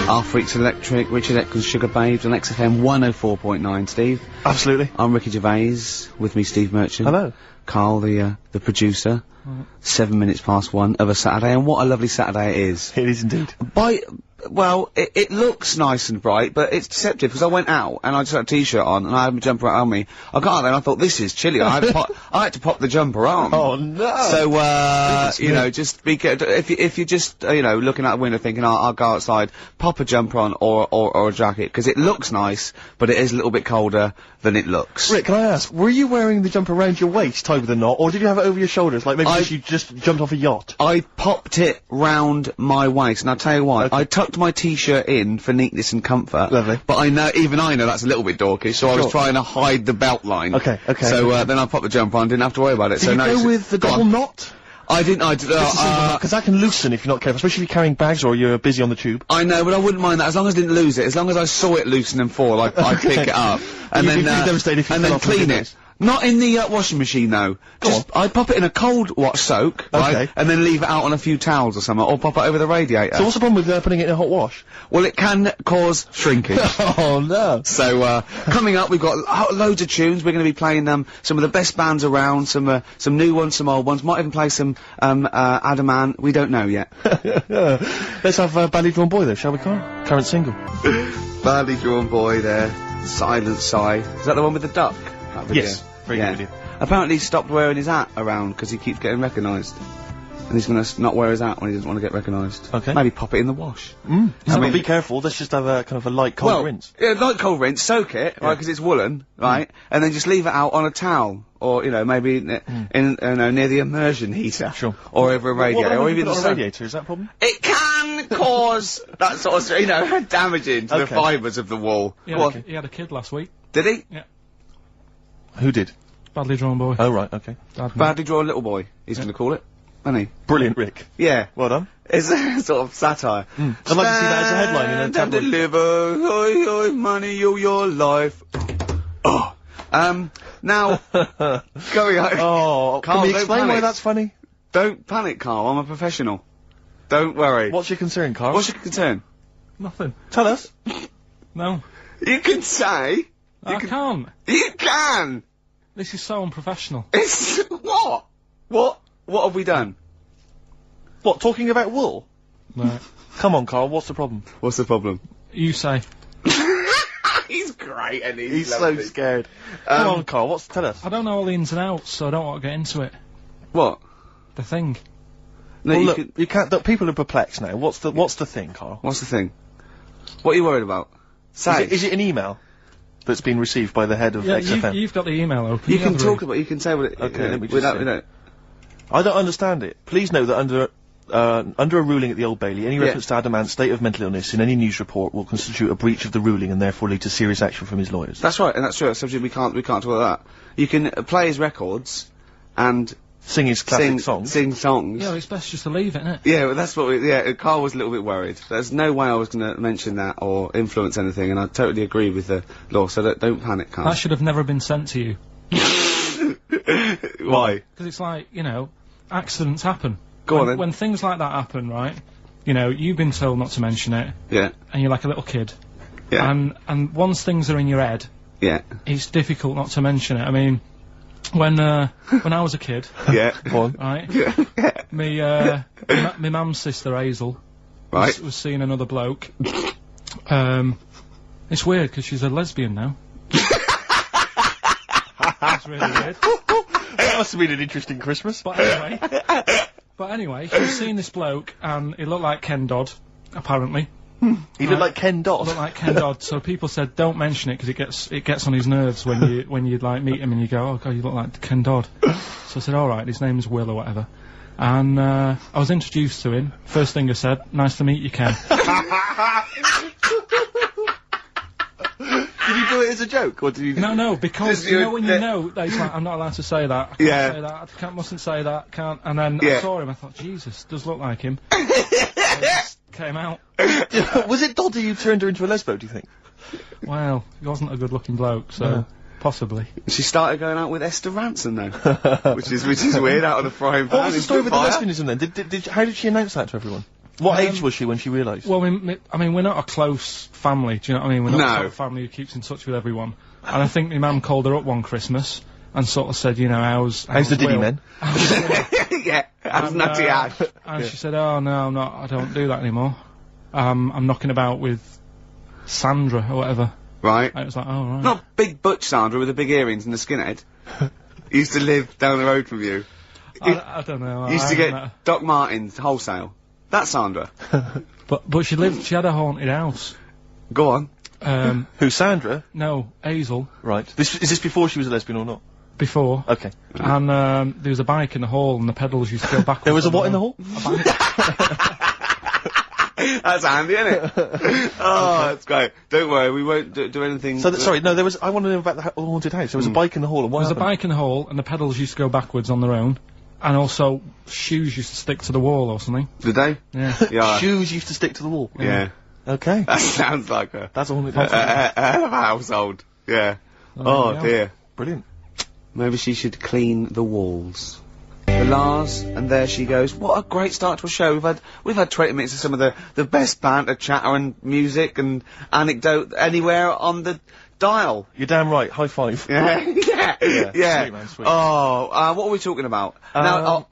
Our Freaks Electric, Richard Eccles, Sugar Babes, on XFM 104.9, Steve. Absolutely. I'm Ricky Gervais, with me Steve Merchant. Hello. Carl, the producer. 7 minutes past 1 of a Saturday, and what a lovely Saturday it is. It is indeed. Well, it looks nice and bright, but it's deceptive, because I went out, and I just had a t-shirt on, and I had my jumper on me. I got out there, and I thought, this is chilly. I had to pop the jumper on. Oh, no! So, you know, just be careful. If you're just, you know, looking out the window thinking, I'll go outside, pop a jumper on, or a jacket, because it looks nice, but it is a little bit colder than it looks. Rick, can I ask, were you wearing the jumper around your waist, tied with a knot, or did you have it over your shoulders, like maybe you just jumped off a yacht? I popped it round my waist, and I'll tell you what, I tucked my t-shirt in for neatness and comfort. Lovely. But I know that's a little bit dorkish, so I was trying to hide the belt line. Okay. So, then I popped the jumper on, didn't have to worry about it. Did you go with the double knot? I didn't, because that can loosen if you're not careful, especially if you're carrying bags or you're busy on the tube. I know, but I wouldn't mind that, as long as I didn't lose it. As long as I saw it loosen and fall, I'd pick it up. And then clean it. Not in the washing machine though. I'd pop it in a cold wash soak, right? And then leave it out on a few towels or something, or pop it over the radiator. So what's the problem with putting it in a hot wash? Well, it can cause shrinkage. Oh no. So, coming up we've got loads of tunes. We're gonna be playing some of the best bands around, some new ones, some old ones, might even play some, Adamant, we don't know yet. Let's have, Badly Drawn Boy there, shall we, Carl? Current single. Badly Drawn Boy there. Silent Sigh. Is that the one with the duck? Yes, very good video. Apparently he stopped wearing his hat around because he keeps getting recognised. And he's gonna not wear his hat when he doesn't want to get recognised. Okay. Maybe pop it in the wash. I mean, be careful, let's just have a kind of a light cold rinse. Yeah, light cold rinse, soak it, right, because it's woolen, right, and then just leave it out on a towel. Or, you know, maybe near the immersion heater. Sure. Or over a radiator, or even on a radiator, is that a problem? It can cause that sort of, you know, damaging to the fibres of the wall. Yeah, he had a kid last week. Did he? Yeah. Who did? Badly Drawn Boy. Oh, right, okay. Badly Drawn Little Boy, he's gonna call it. Isn't he? Brilliant, Rick. Yeah. Well done. It's a sort of satire. I'd like to see that as a headline in a Stand and tabloid. deliver, oi, oi, money, your life. Oh. Now, going on. Oh, Carl, can we explain why that's funny? Don't panic, Carl, I'm a professional. Don't worry. What's your concern, Carl? What's your concern? Nothing. Tell us. No. You can say. I can't. You can! This is so unprofessional. It's, what? What have we done? What, talking about wool? Right. Come on, Carl, what's the problem? What's the problem? You say. He's great, and he's so scared. Come on, Carl, tell us. I don't know all the ins and outs, so I don't want to get into it. What? The thing. No, well, you can't, people are perplexed now. What's the thing, Carl? What's the thing? What are you worried about? Say. Is it an email that's been received by the head of XFM? You've got the email open. You can talk about it, you can say what it... Okay, let me just without, say. I don't understand it. Please know that under a ruling at the Old Bailey, any reference to Adamant's state of mental illness in any news report will constitute a breach of the ruling and therefore lead to serious action from his lawyers. That's right, and that's true. Subject we can't talk about that. You can play his records and sing his classic songs. Sing songs. Yeah, it's best just to leave it, isn't it? Yeah, well, that's what Carl was a little bit worried. There's no way I was going to mention that or influence anything, and I totally agree with the law, so don't panic, Carl. That should have never been sent to you. Why? Because it's like, you know, accidents happen. Go on then. When things like that happen, right, you know, you've been told not to mention it. Yeah. And you're like a little kid. Yeah. And once things are in your head. Yeah. It's difficult not to mention it. I mean, when I was a kid. Yeah. Go on. Right? Yeah. My mum's sister, Hazel. Right. Was seeing another bloke. It's weird, because she's a lesbian now. That's really weird. That must have been an interesting Christmas. But anyway, she was seeing this bloke, and he looked like Ken Dodd, apparently. He looked like Ken Dodd? Looked like Ken Dodd, so people said, don't mention it, because it gets on his nerves when you like, meet him and you go, oh god, you look like Ken Dodd. So I said, alright, his name's Will or whatever. And, I was introduced to him. First thing I said, nice to meet you, Ken. Did you do it as a joke, or did you... No, because, you know when you know, that he's like, I'm not allowed to say that, I can't say that, mustn't say that, can't, and then I saw him, I thought, Jesus, does look like him. It came out. Was it Doddy who turned her into a lesbo, do you think? Well, he wasn't a good-looking bloke, so... Possibly. She started going out with Esther Ransom though, which is weird, out of the frying pan. What was the story with the lesbianism then? How did she announce that to everyone? What age was she when she realised? Well, I mean, we're not a close family, do you know what I mean? We're not the sort of family who keeps in touch with everyone. And I think my mum called her up one Christmas and sort of said, you know, how's the Diddy men? Yeah, how's Nutty Ash? And she said, oh, no, I don't do that anymore. I'm knocking about with Sandra or whatever. Right. And it was like, oh, right. Not big butch Sandra with the big earrings and the skinhead. Used to live down the road from you. I don't know. Used to get Doc Martens wholesale. That's Sandra. But she had a haunted house. Go on. Who, Sandra? No, Hazel. Right. Is this before she was a lesbian or not? Before. Okay. And there was a bike in the hall and the pedals used to go backwards. There was a what in the hall? A bike. That's handy, isn't it? Oh, that's great. Don't worry, we won't do anything. So, sorry, no, I want to know about the haunted house. There was a bike in the hall and what There was a bike in the hall and the pedals used to go backwards on their own. And also, shoes used to stick to the wall or something. Did they? Yeah. Yeah. Shoes used to stick to the wall? Yeah. Okay. That sounds like That's a haunted hell of a household. Yeah. Oh dear. Brilliant. Maybe she should clean the walls. The Lars, and there she goes. What a great start to a show. We've had 20 minutes of some of the best banter, chatter and music and anecdote anywhere on the dial. You're damn right. High five. Yeah. Yeah. Sweet, man, sweet. Oh, what are we talking about? Now,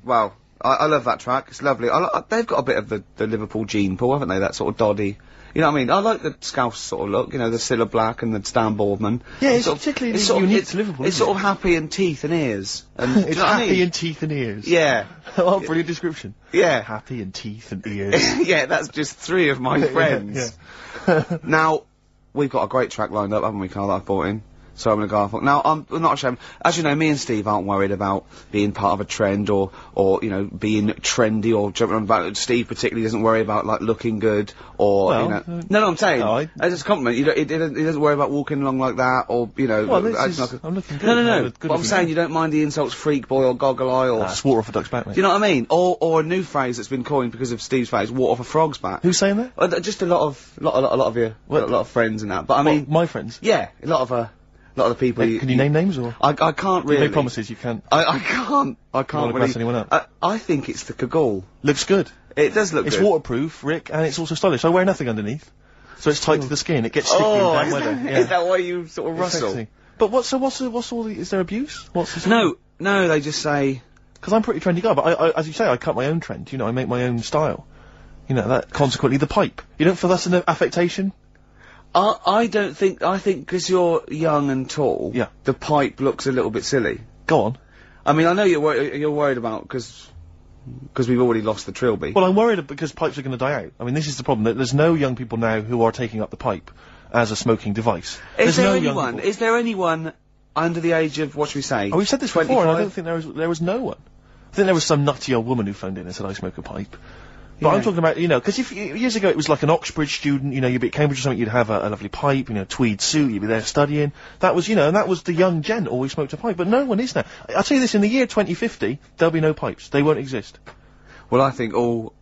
well, I love that track. It's lovely. They've got a bit of the Liverpool gene pool, haven't they? That sort of doddy. You know what I mean? I like the Scouse sort of look, you know, the Cilla Black and the Stan Boardman. Yeah, it's particularly unique to Liverpool. It's sort of happy in teeth and ears. And, it's happy in teeth and ears. Yeah. Oh, brilliant description. Yeah. Happy in teeth and ears. Yeah, that's just 3 of my friends. Yeah. Now, we've got a great track lined up, haven't we, Carl, that I've brought in? So I'm gonna go. Now, I'm not ashamed. As you know, me and Steve aren't worried about being part of a trend or you know, being trendy or jumping on about. Steve particularly doesn't worry about, like, looking good or, well, you know. No, I'm saying. As a compliment, he doesn't worry about walking along like that or, you know. Well, I'm looking good. No. But I'm saying you don't mind the insults freak boy or goggle eye or. It's water off a duck's back, mate. Do you know what I mean? Or a new phrase that's been coined because of Steve's phrase, water off a frog's back. Who's saying that? Just a lot of you, a lot of friends and that. But I mean. My friends? Yeah, a lot of the people. Can you name names or? I can't really. You make promises, you can't. I can't really. Pass anyone up. I think it's the Kagul. Looks good. It does look good. It's waterproof, Rick, and it's also stylish. I wear nothing underneath, so it's tight to the skin. It gets sticky in bad weather. Yeah. Is that why you sort of rustle? Sexy. But what's all the? Is there abuse? No, they just say. Because I'm a pretty trendy guy, but I, as you say, I cut my own trend. You know, I make my own style. You know, that consequently the pipe. You don't feel that's an affectation? I don't think. I think because you're young and tall, yeah, the pipe looks a little bit silly. Go on. I mean, I know you're worried about because we've already lost the trilby. Well, I'm worried because pipes are going to die out. I mean, this is the problem. There's no young people now who are taking up the pipe as a smoking device. Is there anyone under the age of, what should we say? Oh, we've said this 25? Before, and I don't think there was no one. I think there was some nutty old woman who phoned in and said, I smoke a pipe. But I'm talking about, you know, because years ago it was like an Oxbridge student, you know, you'd be at Cambridge or something, you'd have a lovely pipe, you know, tweed suit, you'd be there studying. That was, you know, and that was the young gent always smoked a pipe, but no one is now. I'll tell you this, in the year 2050, there'll be no pipes. They won't exist. Well, I think all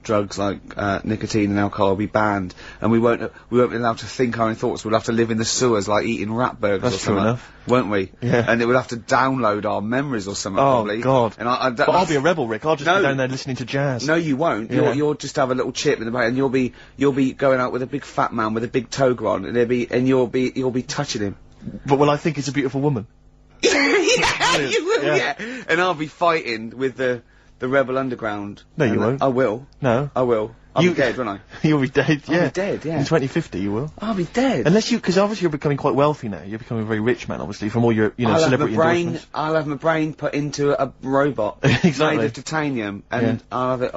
drugs like nicotine and alcohol will be banned, and we won't be allowed to think our own thoughts. We'll have to live in the sewers like eating rat burgers or something. Enough. Won't we? Yeah. And it will have to download our memories or something. Oh probably. God! And but I'll be a rebel, Rick. I'll just be down there listening to jazz. No, you won't. Yeah. You'll just have a little chip in the back, and you'll be going out with a big fat man with a big toga on, and you'll be touching him. But will I think it's a beautiful woman? Yeah, you will. Yeah. And I'll be fighting with the Rebel Underground. No, you won't. I will. No. I will. I'll be dead, won't I? You'll be dead, yeah. I'll be dead, yeah. In 2050 you will. I'll be dead. Unless because obviously you're becoming quite wealthy now. You're becoming a very rich man, obviously, from all your, you know, celebrity endorsements. I'll have my brain put into a robot. Exactly. Made of titanium, and I'll have it,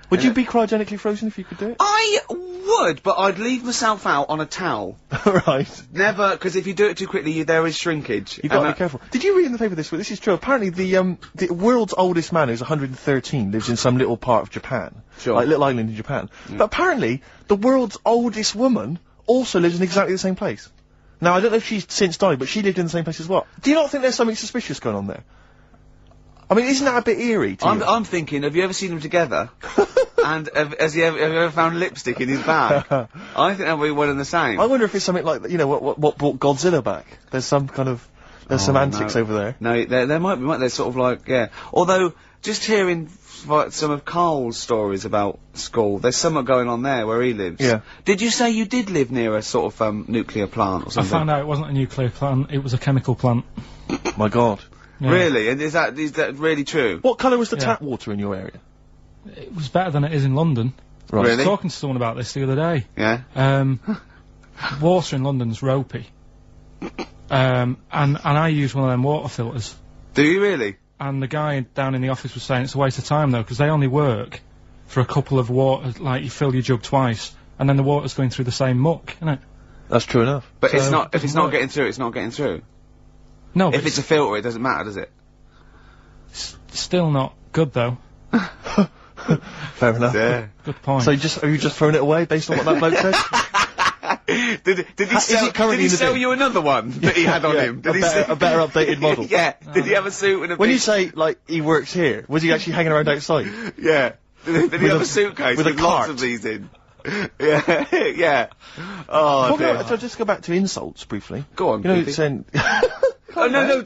Would you be cryogenically frozen if you could do it? I would, but I'd leave myself out on a towel. Right. Never, because if you do it too quickly, there is shrinkage. You've got to be careful. Did you read in the paper this week? This is true. Apparently the world's oldest man, who's 113, lives in some little part of Japan. Sure. Like little island in Japan. But apparently, the world's oldest woman also lives in exactly the same place. Now, I don't know if she's since died, but she lived in the same place as well. Do you not think there's something suspicious going on there? I mean, isn't that a bit eerie to you? I'm thinking, have you ever seen them together? And have you ever found lipstick in his bag? I think that'll be one and the same. I wonder if it's something like, you know, what brought Godzilla back. There's some kind of, some antics over there. No, there might be, they're sort of like, yeah. Although, just hearing some of Karl's stories about school. There's something going on there where he lives. Yeah. Did you say you did live near a sort of nuclear plant or something? I found out it wasn't a nuclear plant, it was a chemical plant. My God. Yeah. Really? And is that really true? What colour was the tap water in your area? It was better than it is in London. Right. I Really? was talking to someone about this the other day. Yeah. Water in London's ropey. And I use one of them water filters. Do you really? And the guy down in the office was saying it's a waste of time though, because they only work for a couple of water, like you fill your jug twice, and then the water's going through the same muck, isn't it? That's true enough. But So it's not. If it it's doesn't not work. getting through, it's not getting through. No, but If it's a filter, it doesn't matter, does it? still not good though. Fair enough. Yeah. Good point. So are you just throwing it away based on what that bloke said? Did he sell you another one that he had on him? Did a better updated model. Yeah. Did he have a suit and a When big... you say, like, he works here, was he actually hanging around outside? Yeah. Did he have a- a suitcase with a lots cart? of these in? Yeah. Yeah. Oh, dear. So just go back to insults briefly. Go on, You know, Goofy. it's saying... Oh, no,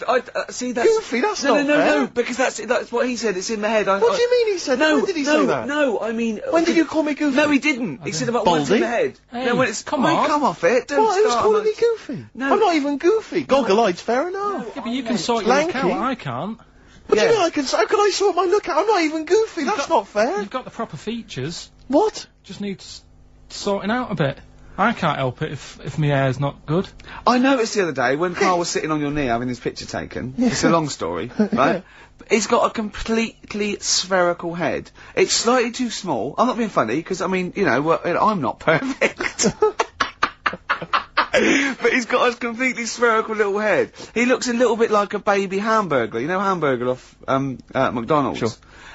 see, that's... Goofy, that's no, not no, fair. no, because that's what he said, it's in my head. What do you mean he said that? No, When did he say that? No, I mean... When did you call me Goofy? No, he didn't. He said about what's in Baldy? the head. Hey, no, when it's... come Mate, on. come off it. Don't What? Who's start calling on me a- Goofy? No. I'm not even Goofy. Goggle-eyed's fair enough. yeah, but you can sort your Lanky. account, I can't. What do Yeah. you mean how can I sort my look out? I'm not even Goofy. That's not fair. You've got the proper features, What? just needs sorting out a bit. I can't help it if my hair's not good. I noticed the other day when Karl was sitting on your knee having his picture taken. It's a long story, right? He's got a completely spherical head. It's slightly too small. I'm not being funny because I mean, you know, I'm not perfect. But he's got a completely spherical little head. He looks a little bit like a baby Hamburglar. You know Hamburglar off McDonald's. Sure.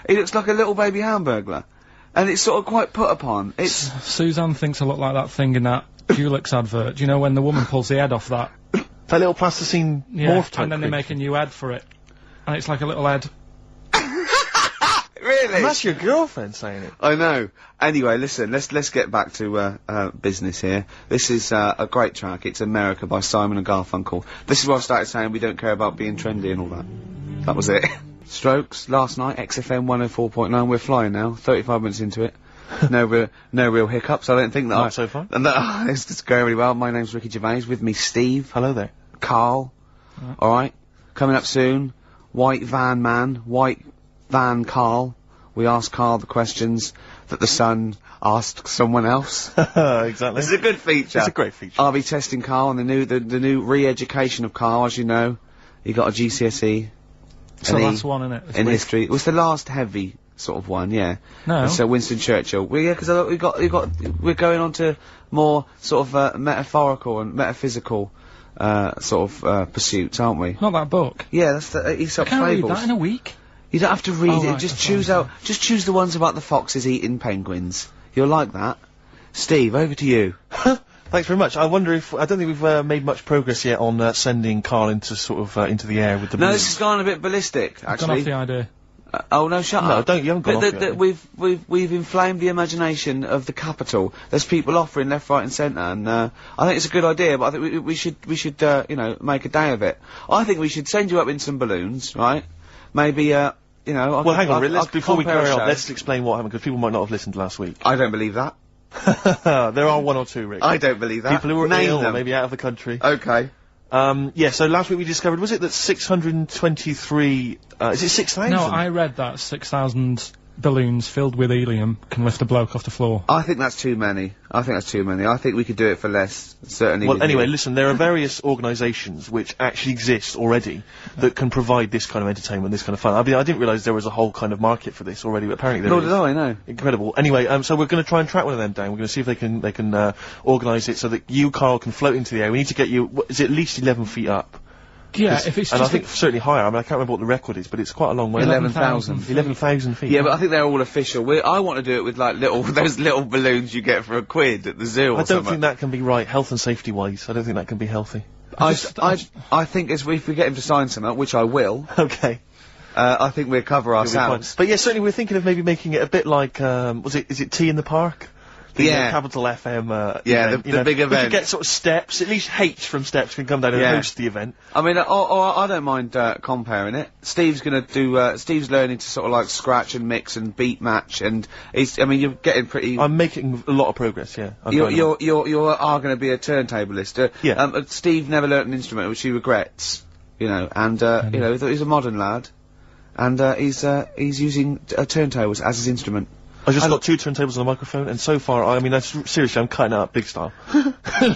He looks like a little baby Hamburglar, and it's sort of quite put upon. It's Suzanne thinks I look like that thing in that Dulux advert. Do you know when the woman pulls the head off that? That little plasticine morph type and then they creature. make a new head for it. And it's like a little head. really. And that's your girlfriend saying it. I know. Anyway, listen, let's get back to business here. This is a great track. It's America by Simon and Garfunkel. This is where I started saying we don't care about being trendy and all that. That was it. Strokes last night, XFM 104.9. We're flying now. 35 minutes into it. No real hiccups. I don't think that. Not so far. And it's just going really well. My name's Ricky Gervais. With me, Steve. Hello there. Karl. All right. Coming up soon. White Van Man. White Van Karl. We ask Karl the questions that the Sun asked someone else. Exactly. It's a good feature. It's a great feature. I'll be testing Karl on the new re-education of Karl, as you know. He got a GCSE. It's the last one, isn't it? In history. It was the last heavy sort of one, yeah. No. So Winston Churchill. Well, yeah, because we're going on to more sort of metaphorical and metaphysical sort of pursuits, aren't we? Not that book. Yeah, that's the Aesop Can't read Fables. that in a week. You don't have to read Oh, it. right, Just that's choose fine. just choose the ones about the foxes eating penguins. You'll like that. Steve, over to you. Thanks very much. I wonder if I don't think we've made much progress yet on sending Karl into sort of into the air with the. No, balloons. this has gone a bit ballistic, Gone actually. off the idea. Oh no, shut No, up. don't- you haven't gone off yet. We've inflamed the imagination of the capital. There's people offering left, right and centre, and I think it's a good idea, but I think we should you know, make a day of it. I think we should send you up in some balloons, right? Maybe, you know... Well, hang on, I'll before we compare carry a on, show. let's explain what happened, because people might not have listened last week. I don't believe that. There are one or two, Rick. I don't believe that. People who were Name ill, or them. maybe out of the country. Okay. Yeah, so last week we discovered, was it that 623, is it 6,000? No, I read that 6,000 balloons filled with helium can lift a bloke off the floor. I think that's too many. I think we could do it for less, certainly. Well, with anyway, you. listen, there are various organisations which actually exist already that can provide this kind of entertainment, this kind of fun. I mean, I didn't realise there was a whole kind of market for this already, but apparently there Nor is. did I, no. Incredible. Anyway, so we're going to try and track one of them down. We're going to see if they can organise it so that you, Karl, can float into the air. We need to get you, is it at least 11 feet up? Yeah, if it's And I just think certainly higher. I mean, I can't remember what the record is, but it's quite a long way. 11,000. 11,000 feet. Yeah, but I think they're all official. I want to do it with like those little balloons you get for a quid at the zoo or I don't something. think that can be right, health and safety wise. I don't think that can be healthy. I think if we get him to sign something, which I will, Okay. I think we'll cover It'll be fine. ourselves. But yeah, certainly we're thinking of maybe making it a bit like, is it Tea in the Park? The capital FM, event, the big event. We could get sort of Steps, at least H from Steps can come down and host the event. I mean, I don't mind, comparing it. Steve's gonna do, Steve's learning to sort of like scratch and mix and beat match, and I mean, you're getting pretty... I'm making a lot of progress, yeah. You are gonna be a turntablist. Steve never learnt an instrument, which he regrets, you know, and, you know, he's a modern lad, and, he's using, turntables as his instrument. I just got 2 turntables and a microphone, and so far, I mean, seriously, I'm cutting out big style.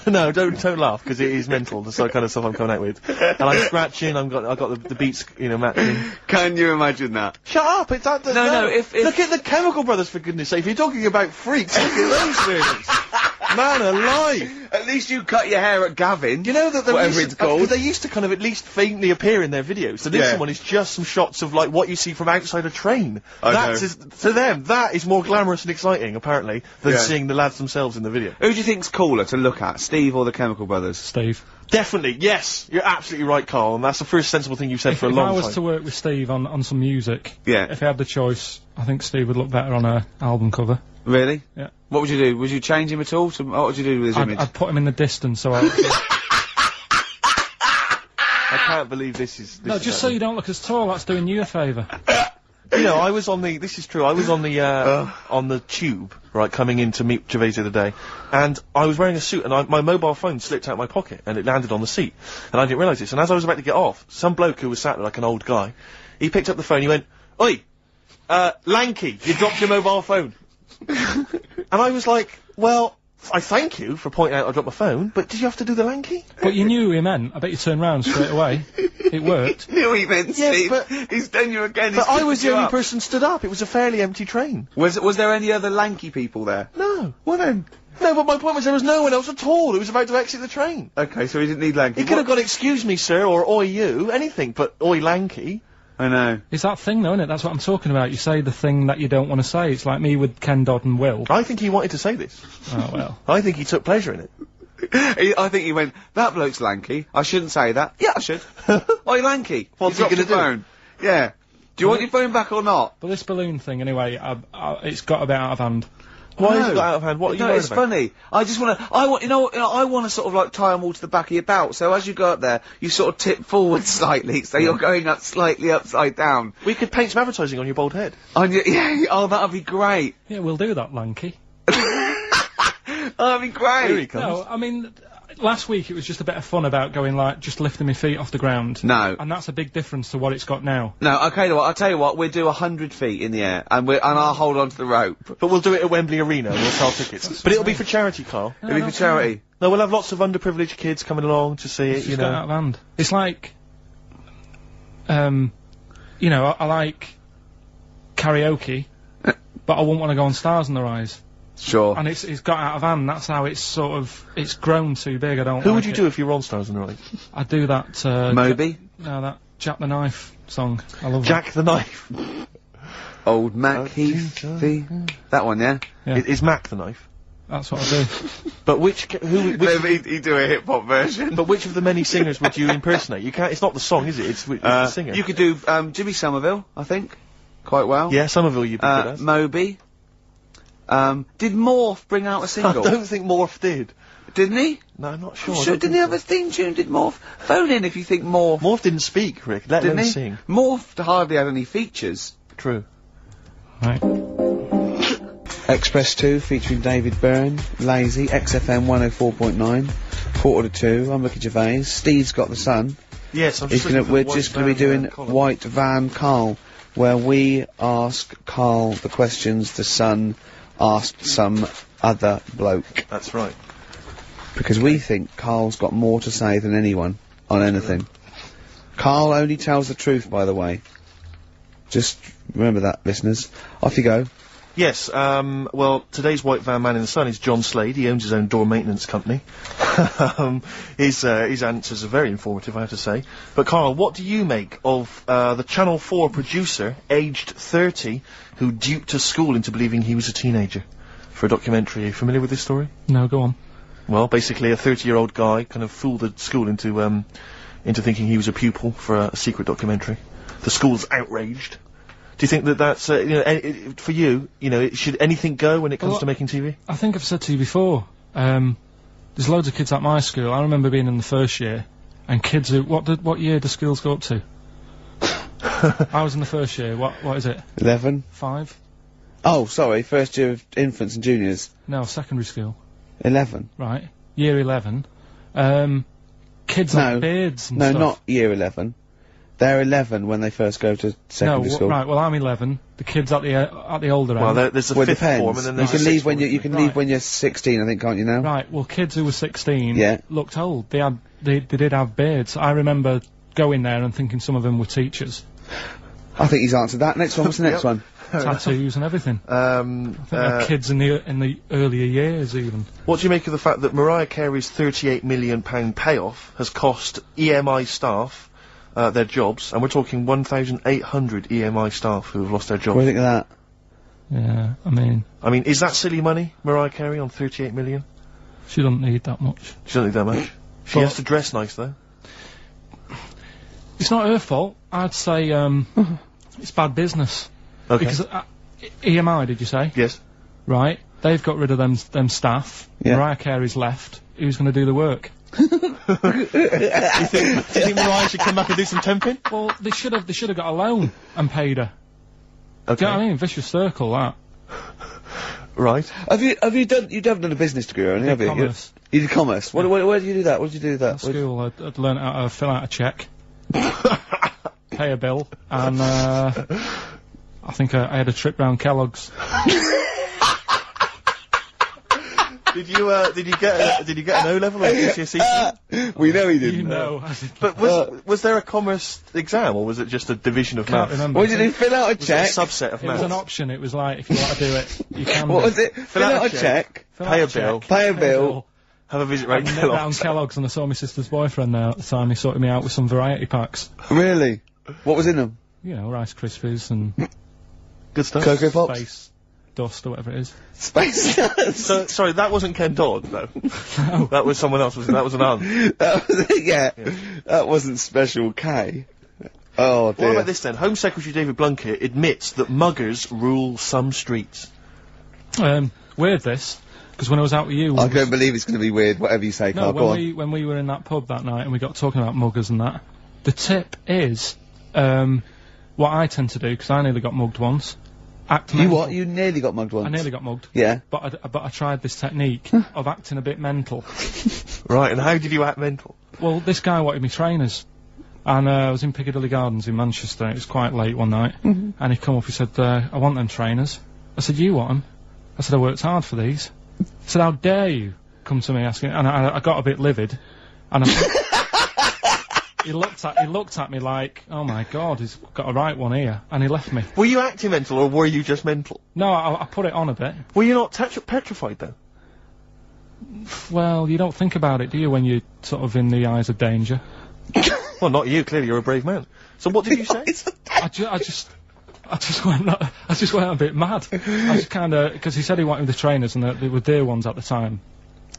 No, don't laugh, because it is mental, the sort of kind of stuff I'm coming out with. And I'm scratching, I've got the beats, you know, matching. Can you imagine that? Shut up, it's that. No, if look at the Chemical Brothers, for goodness sake. If you're talking about freaks, look at those things. Man alive! At least you cut your hair at Gavin. You know that whatever it's called. They used to kind of at least faintly appear in their videos. So this one is just some shots of like what you see from outside a train. To them, that is more glamorous and exciting, apparently, than seeing the lads themselves in the video. Who do you think's cooler to look at, Steve or the Chemical Brothers? Steve. Definitely, yes. You're absolutely right, Carl, and that's the first sensible thing you've said for a long time. If I was to work with Steve on some music, if I had the choice, I think Steve would look better on a album cover. Really? Yeah. What would you do? Would you change him at all? What would you do with his image? I'd put him in the distance, so I can't believe this is... No, just so you don't look as tall, that's doing you a favour. You know, I was on the... This is true, I was on the tube, right, coming in to meet Gervais the other day, and I was wearing a suit, and my mobile phone slipped out my pocket, and it landed on the seat, and I didn't realise this, and as I was about to get off, some bloke who was sat there like an old guy, he picked up the phone, he went, "Oi, Lanky, you dropped your mobile phone." And I was like, well, I thank you for pointing out I dropped my phone, but did you have to do the Lanky? But you knew who he meant. I bet you turned round straight away. It worked. Knew he meant, Steve. But he's done you again. But I was the only person stood up. It was a fairly empty train. Was there any other lanky people there? No. Well then. No, but my point was there was no one else at all who was about to exit the train. Okay, so he didn't need lanky. He could have gone, "Excuse me, sir," or "Oi, you," anything, but "Oi, Lanky." I know. It's that thing, though, isn't it? That's what I'm talking about. You say the thing that you don't want to say. It's like me with Ken Dodd and Will. I think he wanted to say this. Oh, well. I think he took pleasure in it. I think he went, "That bloke's lanky. I shouldn't say that." "Yeah, I should." "Oi, lanky." What's he gonna do? Phone. Yeah. Do you want your phone back or not? But this balloon thing, anyway, it's got a bit out of hand. Why has it got out of hand? What are you worried it's about? Funny. I just wanna, I wanna sort of like tie them all to the back of your belt, so as you go up there, you sort of tip forward slightly, so you're going up slightly upside down. We could paint some advertising on your bald head. Oh, that'd be great. Yeah, we'll do that, Lanky. That'd be great. Here he comes. No, I mean, last week it was just a bit of fun about going like, just lifting my feet off the ground. No. And that's a big difference to what it's got now. No, okay, I'll tell you what, we'll do 100 feet in the air, and I'll hold on to the rope. But we'll do it at Wembley Arena, and we'll sell tickets. But it'll be for charity, Carl. It'll be for charity. No, we'll have lots of underprivileged kids coming along to see it, you know. Got out of hand. It's like, you know, I like karaoke, but I wouldn't want to go on Stars in Their Eyes. Sure. And it's got out of hand. That's how it's sort of, it's grown too big. I don't. Who would you do if you were on Stars in Their Eyes? I'd do that. Moby. No, that Jack the Knife song. I love Jack the Knife. Old Mac Heath. That one, yeah. Is Mac the Knife? That's what I do. But which he'd do a hip hop version. But which of the many singers would you impersonate? You can't. It's not the song, is it? It's the singer. You could do Jimmy Somerville, I think, quite well. Yeah, Somerville you'd be good at. Moby. Did Morph bring out a single? I don't think Morph did. Didn't he? No, I'm not sure. Didn't he have a theme tune? Did Morph? Phone in if you think Morph. Morph didn't speak, Rick. Let him sing. Morph hardly had any features. True. Right. Express 2 featuring David Byrne, Lazy, XFM 104.9, 1:45. I'm Ricky Gervais. Steve's got the Sun. Yes, we're just going to be doing White Van Carl, where we ask Carl the questions the Sun asked some other bloke. That's right. Because we think Carl's got more to say than anyone on anything. Carl only tells the truth, by the way. Just remember that, listeners. Off you go. Yes, well, today's White Van Man in the Sun is John Slade. He owns his own door maintenance company. His answers are very informative, I have to say. But, Carl, what do you make of the Channel 4 producer, aged 30, who duped a school into believing he was a teenager for a documentary? Are you familiar with this story? No, go on. Well, basically, a 30-year-old guy kind of fooled the school into thinking he was a pupil for a secret documentary. The school's outraged. Do you think that that's, you know, for you, you know, should anything go when it comes to making TV? I think I've said to you before, there's loads of kids at my school. I remember being in the first year, and kids who, what year do schools go up to? I was in the first year, what is it? 11? 5? Oh, sorry, first year of infants and juniors. No, secondary school. 11. Right, year 11. Kids have beards and no, stuff. not year 11. They're 11 when they first go to secondary school. Right, well I'm 11, the kids at the older end. Well, there's a fifth form and then there's you can leave when you can leave when you're 16, I think, can't you now? Right, well kids who were 16 looked old. They did have beards. I remember going there and thinking some of them were teachers. I think he's answered that. Next one, what's the next one? Tattoos and everything. I think they're kids in the earlier years even. What do you make of the fact that Mariah Carey's £38 million payoff has cost EMI staff their jobs, and we're talking 1,800 EMI staff who have lost their jobs? What do you think of that? Yeah, I mean, is that silly money, Mariah Carey, on 38 million? She doesn't need that much. She doesn't need that much. She has to dress nice, though. It's not her fault. I'd say, it's bad business. Okay. Because, EMI, did you say? Yes. Right. They've got rid of them staff. Yeah. Mariah Carey's left. Who's gonna do the work? do you think Mariah should come back and do some temping? Well, they should have got a loan and paid her. Okay. Do you know what I mean? Vicious circle, that. Right. Have you haven't done a business degree or anything, have you? Commerce. You did commerce. Yeah. Where did you do that? What did you do that? At school, I'd learned how to fill out a cheque, pay a bill, and I think I had a trip round Kellogg's. Did you get an O level or GCSE? We know he didn't. You know. But was there a commerce exam or was it just a division of maths? Remember. What did he fill out a cheque? A subset of maths. It was an option. It was like, if you want to do it, you can. What was it? Fill out a cheque. Pay a bill. Pay a bill. Have a visit round Kellogg's. Kellogg's. Kellogg's, and I saw my sister's boyfriend there at the time. He sorted me out with some variety packs. Really? What was in them? You know, Rice Krispies and Good stuff. Cocoa Pops? Space Dust or whatever it is. Space Dust? So, sorry, that wasn't Ken Dodd, though. No. That was someone else, that was an aunt. Yeah. That wasn't Special K. Oh, dear. What about this then? Home Secretary David Blunkett admits that muggers rule some streets. Weird this, because when I was out with you... I don't believe it's going to be weird, whatever you say, Carl. No, when we were in that pub that night and we got talking about muggers and that, the tip is, what I tend to do, because I nearly got mugged once. You what? You nearly got mugged once? I nearly got mugged. Yeah. But I tried this technique of acting a bit mental. Right, and how did you act mental? Well, this guy wanted me trainers. And I was in Piccadilly Gardens in Manchester, it was quite late one night, and he come up, he said, I want them trainers. I said, you want them? I said, I worked hard for these. He said, how dare you come to me asking, and I got a bit livid, and he looked at me like, oh my god, he's got a right one here, and he left me. Were you acting mental, or were you just mental? No, I put it on a bit. Were you not petrified, though? Well, you don't think about it, do you, when you're sort of in the eyes of danger? Well, not you, clearly you're a brave man. So what did you say? I just went a bit mad. I just kinda, because he said he wanted the trainers and they were dear ones at the time.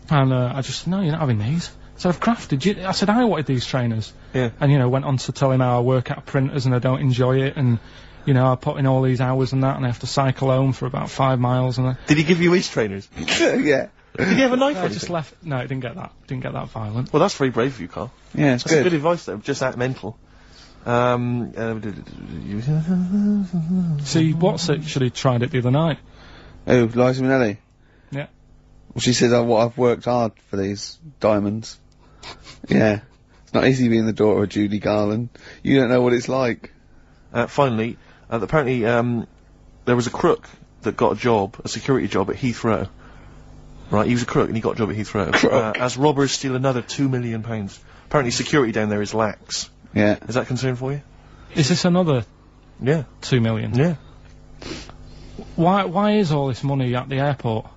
And I just, no, you're not having these. So I've crafted, I said I wanted these trainers. Yeah. And, you know, went on to tell him how I work at printers and I don't enjoy it, and, you know, I put in all these hours and that, and I have to cycle home for about 5 miles, and Did he give you his trainers? Yeah. Did he have a knife or I just left. No, it didn't get that violent. Well, that's very brave of you, Carl. Yeah, it's That's good advice, though. Just act mental. See, what's actually tried it the other night. Oh, Liza Minnelli? Yeah. Well, she says, I've worked hard for these diamonds. Yeah. It's not easy being the daughter of Judy Garland. You don't know what it's like. Finally, apparently, there was a crook that got a security job at Heathrow. Right, he was a crook and he got a job at Heathrow. As robbers steal another £2 million. Apparently security down there is lax. Yeah. Is that a concern for you? Is this another? Yeah. 2 million? Yeah. Why is all this money at the airport?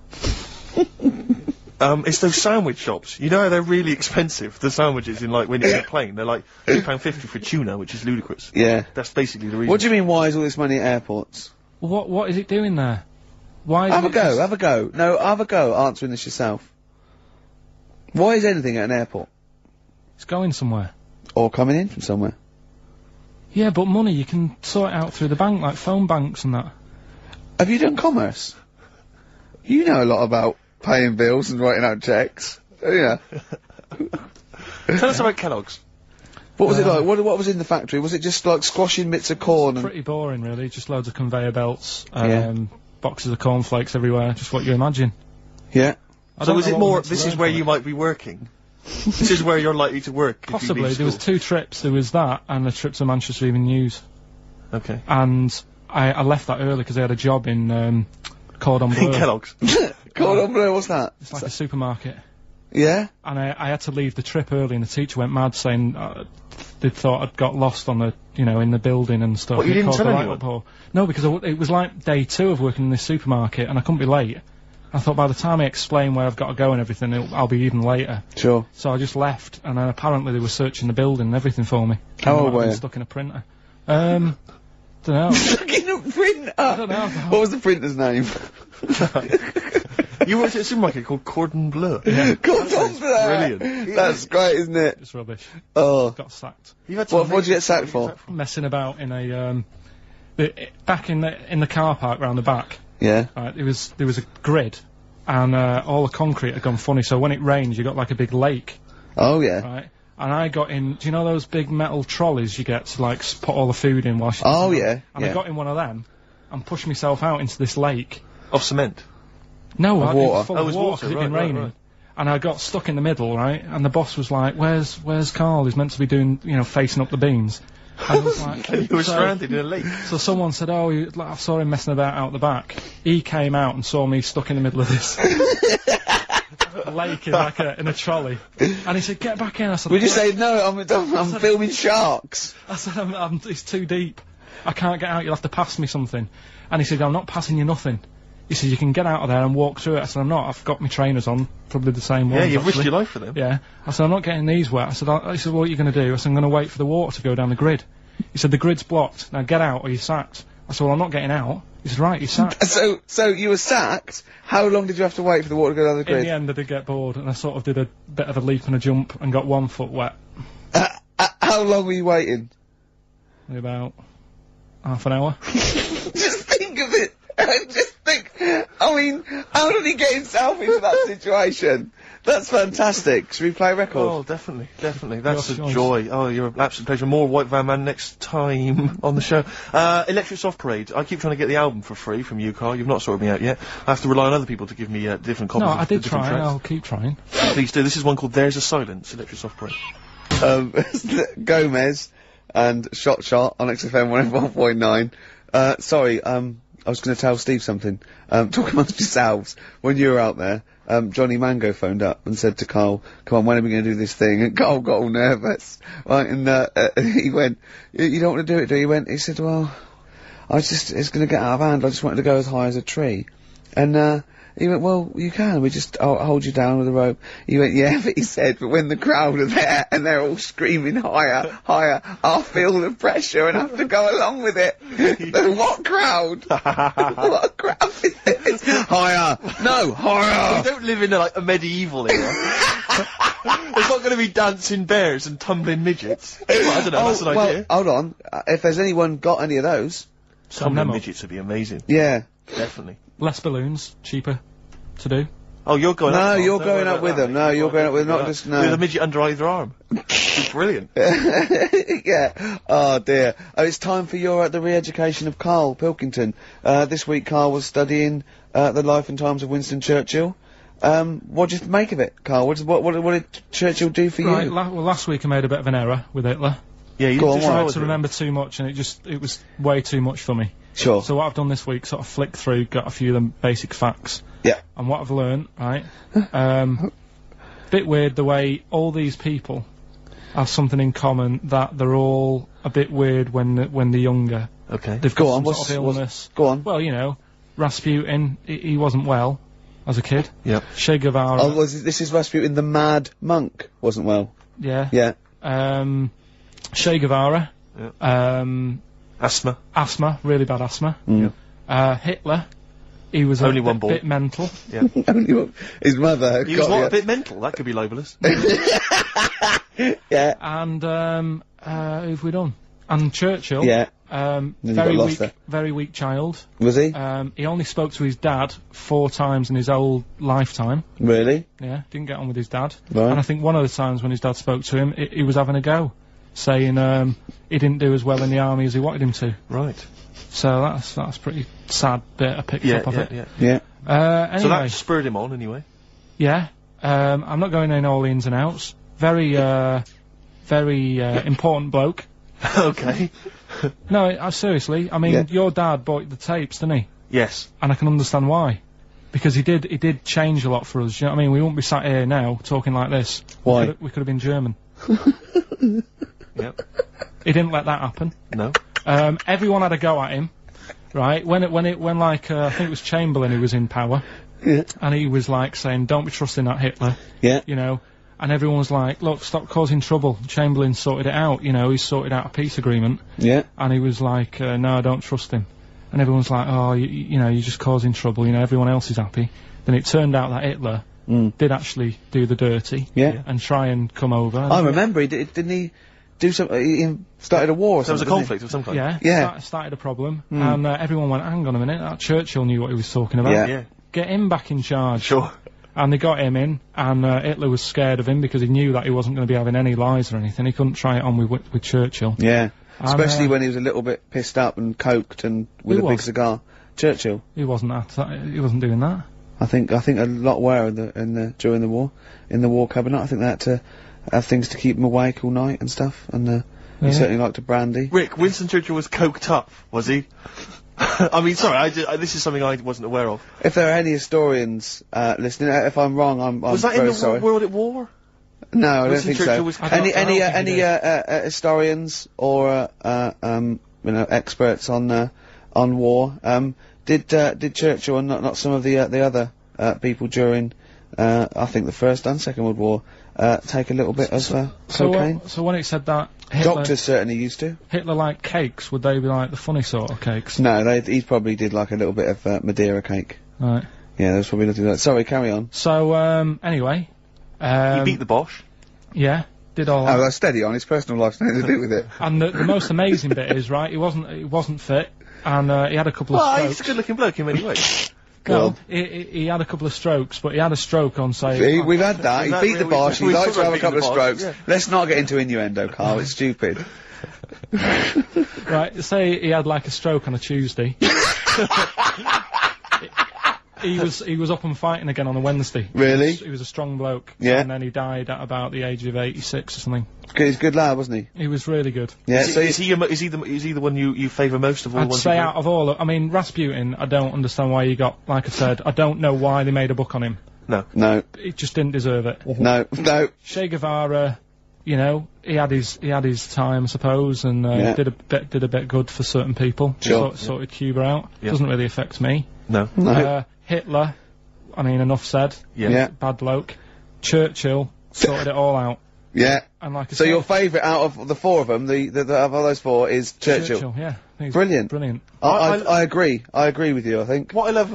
It's those sandwich shops. You know how they're really expensive, the sandwiches in, like, when you're in a plane? They're like £2.50 for tuna, which is ludicrous. Yeah. That's basically the reason. What do you mean, why is all this money at airports? What is it doing there? Why? Have a go. No, have a go answering this yourself. Why is anything at an airport? It's going somewhere. Or coming in from somewhere. Yeah, but money, you can sort it out through the bank, like phone banks and that. Have you done commerce? You know a lot about paying bills and writing out cheques. Yeah. Tell us about Kellogg's. What was it like? What was in the factory? Was it just like squashing bits of corn? And pretty boring, really. Just loads of conveyor belts, boxes of cornflakes everywhere. Just what you imagine. Yeah. So is it more? This is where you might be working. This is where you're likely to work. Possibly. There was 2 trips. There was that and a trip to Manchester Evening News. Okay. And I left that early because I had a job in Cordon Bleu. In Kellogg's. Cordon Bleu, what's that? It's like a supermarket. Yeah? And I had to leave the trip early, and the teacher went mad saying they thought I'd got lost on the, in the building and stuff. What, you didn't tell anyone? No, because it was like day 2 of working in this supermarket, and I couldn't be late. I thought by the time I explain where I've got to go and everything, I'll be even later. Sure. So I just left, and then apparently they were searching the building and everything for me. How old were you? Stuck in a printer. Don't know. Stuck in a printer? I don't know. What was the printer's name? You worked at a supermarket called Cordon Bleu. Yeah. Cordon Bleu! Brilliant. That's great, isn't it? It's rubbish. Oh. Got sacked. What did you get sacked for? Messing about in a, back in the car park round the back. Yeah. Right, there was a grid, and all the concrete had gone funny, so when it rains you got like a big lake. Oh, yeah. Right? And I got in, do you know those big metal trolleys you get to like put all the food in while Oh, yeah. And I got in one of them and pushed myself out into this lake. Of cement? No, water. It was full of water, water, 'cause it'd been raining. Right. And I got stuck in the middle, right? And the boss was like, where's Karl? He's meant to be doing, facing up the beams. And I was like, you were stranded in a lake. So someone said, I saw him messing about out the back. He came out and saw me stuck in the middle of this lake in a trolley. And he said, get back in. I said, would you say, no, I'm filming sharks? I said, it's too deep. I can't get out, you'll have to pass me something. And he said, I'm not passing you nothing. He said, you can get out of there and walk through it. I said, I'm not, I've got my trainers on, probably the same ones. Yeah, you've risked your life for them. Yeah. I said, I'm not getting these wet. He said, what are you going to do? I said, I'm going to wait for the water to go down the grid. He said, the grid's blocked, now get out or you're sacked. I said, well, I'm not getting out. He said, right, you're sacked. So you were sacked? How long did you have to wait for the water to go down the grid? In the end, I did get bored, and I sort of did a bit of a leap and a jump, and got 1 foot wet. How long were you waiting? Maybe about half an hour. Just think of it. Just think. I mean, how did he get himself into that situation? That's fantastic. Should we play a record? Oh, definitely. That's a joy. Oh, you're an absolute pleasure. More White Van Man next time on the show. Electric Soft Parade. I keep trying to get the album for free from you, Karl. You've not sorted me out yet. I have to rely on other people to give me different copies. No, of I did different try. tracks. I'll keep trying. Please do. This is one called There's a Silence. Electric Soft Parade. Gomez and Shot on XFM 101.9. Sorry, I was going to tell Steve something. Talk amongst yourselves. When you were out there, Johnny Mango phoned up and said to Karl, come on, when are we going to do this thing? And Karl got all nervous. Right, and he went, you don't want to do it, do you? He said, well, it's going to get out of hand. I just wanted to go as high as a tree. And, he went, well, you can. I'll hold you down with a rope. He went, yeah, but he said, but when the crowd are there and they're all screaming higher, I'll feel the pressure and have to go along with it. What crowd? What crowd is this? Higher! No, higher! We don't live in a medieval era. There's not going to be dancing bears and tumbling midgets. Well, I don't know, that's an idea. Hold on. If there's anyone got any of those. Tumbling midgets would be amazing. Yeah. Definitely. Less balloons, cheaper to do. Oh, you're going up. No, you're going up with them. No, you're going up with them, not just, no. With a midget under either arm. It's brilliant. Yeah. Oh, dear. Oh, it's time for the re-education of Karl Pilkington. This week Karl was studying, the life and times of Winston Churchill. What did you make of it, Karl? What did Churchill do for you? Well, last week I made a bit of an error with Hitler. Yeah, you tried to remember too much, and it was way too much for me. Sure. So what I've done this week, sort of flicked through, got a few of them basic facts. Yeah. And what I've learned, right, bit weird the way all these people have something in common, that they're all a bit weird when they're younger. Okay. They've got some sort of illness. Go on. Well, Rasputin, he wasn't well as a kid. Yep. Che Guevara. Oh, this is Rasputin, the mad monk, wasn't well. Yeah. Yeah. Che Guevara. Yep. Asthma, really bad asthma. Mm. Hitler, he was only a one ball. bit mental. Yeah. His mother. He was a bit mental. That could be libelous. Yeah. And who've we done? And Churchill. Yeah. Very weak child. Was he? He only spoke to his dad 4 times in his whole lifetime. Really? Yeah, didn't get on with his dad. Right. And I think one of the times when his dad spoke to him, he was having a go, saying he didn't do as well in the army as he wanted him to. Right. So that's pretty sad bit I picked up of it. Yeah. Anyway. So that spurred him on, anyway. Yeah. I'm not going in all the ins and outs. Very important bloke. Okay. No, seriously. I mean, your dad bought the tapes, didn't he? Yes. And I can understand why. Because he did change a lot for us. You know what I mean? We wouldn't be sat here now talking like this. Why? We could have been German. Yep. He didn't let that happen. No. Everyone had a go at him, right? When I think it was Chamberlain who was in power. Yeah. And he was like saying, "Don't be trusting that Hitler." Yeah. You know. And everyone was like, "Look, stop causing trouble." Chamberlain sorted it out, you know, he sorted out a peace agreement. Yeah. And he was like, "No, I don't trust him." And everyone's like, "Oh, you know, you're just causing trouble, you know, everyone else is happy." Then it turned out that Hitler did actually do the dirty. Yeah. And try and come over. I remember, didn't he do something, he started a war or There was something? a conflict of some kind. Yeah. Started a problem. And everyone went, "Hang on a minute, that Churchill knew what he was talking about." Yeah. Get him back in charge. Sure. And they got him in, and Hitler was scared of him because he knew that he wasn't going to be having any lies or anything. He couldn't try it on with Churchill. Yeah. And, Especially when he was a little bit pissed up and coked and with a big cigar. Churchill. He wasn't he wasn't doing that. I think a lot were during the war, in the war cabinet. I think they had to have things to keep him awake all night and stuff, and he certainly liked a brandy. Rick, Winston Churchill was coked up, was he? I mean, sorry, this is something I wasn't aware of. If there are any historians listening, if I'm wrong, I'm was that very in the sorry. World at War? No, I don't Winston think Churchill so. was Any historians or experts on war? Did Churchill and not some of the other people during I think the First and Second World War take a little bit of cocaine? So when it said that Hitler, Doctors certainly used to. Hitler liked cakes, would they be like the funny sort of cakes? No, he probably did like a little bit of Madeira cake. Right. Yeah, there's probably nothing like that. Sorry, carry on. So, anyway. He beat the Bosch. Yeah, did all that. Oh, that's steady on. His personal life's nothing to do with it. And the most amazing bit is, right, he wasn't fit, and he had a couple of strokes. He's a good-looking bloke in many ways. No, he had a couple of strokes, but he had a stroke on, say... See, we've had that. He beat the Bosch. He likes to have a couple of strokes. Yeah. Let's not get into innuendo, Carl. It's stupid. Right, say he had like a stroke on a Tuesday. He was up and fighting again on a Wednesday. Really? He was a strong bloke. Yeah. And then he died at about the age of 86 or something. He's a good lad, wasn't he? He was really good. Yeah. Is he the one you favour most of all? I'd say out of all, I mean, Rasputin, I don't understand why he got, like I said, I don't know why they made a book on him. No. He just didn't deserve it. No. Che Guevara, you know, he had his time, I suppose, and did a bit good for certain people. Sure. Sorted Cuba out. Yeah. Doesn't really affect me. No. Hitler, I mean, enough said. Yeah. Bad bloke. Churchill sorted it all out. Yeah. And like I So said, your favourite out of the four of them, of all those four, is Churchill. Yeah. I think he's Brilliant. Brilliant. I agree. I agree with you, I think. What I love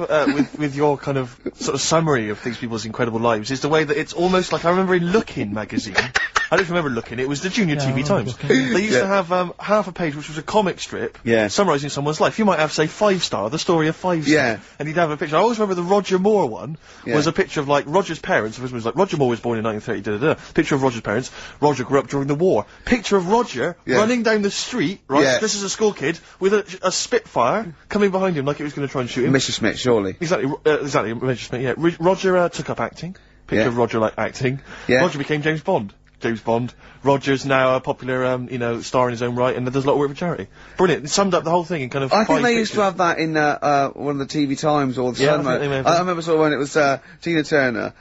with your kind of sort of summary of these people's incredible lives is the way that it's almost like I remember in Lookin' magazine. I don't remember Lookin', it was the Junior TV Times. They used to have half a page which was a comic strip summarising someone's life. You might have, say, 5 Star, the story of 5 Star. Yeah. And he'd have a picture. I always remember the Roger Moore one was a picture of, like, Roger's parents. It was like, Roger Moore was born in 1930, Picture of Roger's parents. Roger grew up during the war. Picture of Roger running down the street, right? Yeah. This is a school kid with a Spitfire coming behind him like it was going to try and shoot him. Mr. Smith, surely. Exactly, Mr. Smith, yeah. Roger took up acting. Picture of Roger, like, acting. Yeah. Roger became James Bond. Roger's now a popular, star in his own right, and does a lot of work for charity. Brilliant. It summed up the whole thing in kind of I think 5 they used to pictures. have that in one of the TV Times or the Yeah, Sun. I think they may have I done. remember sort of when it was Tina Turner,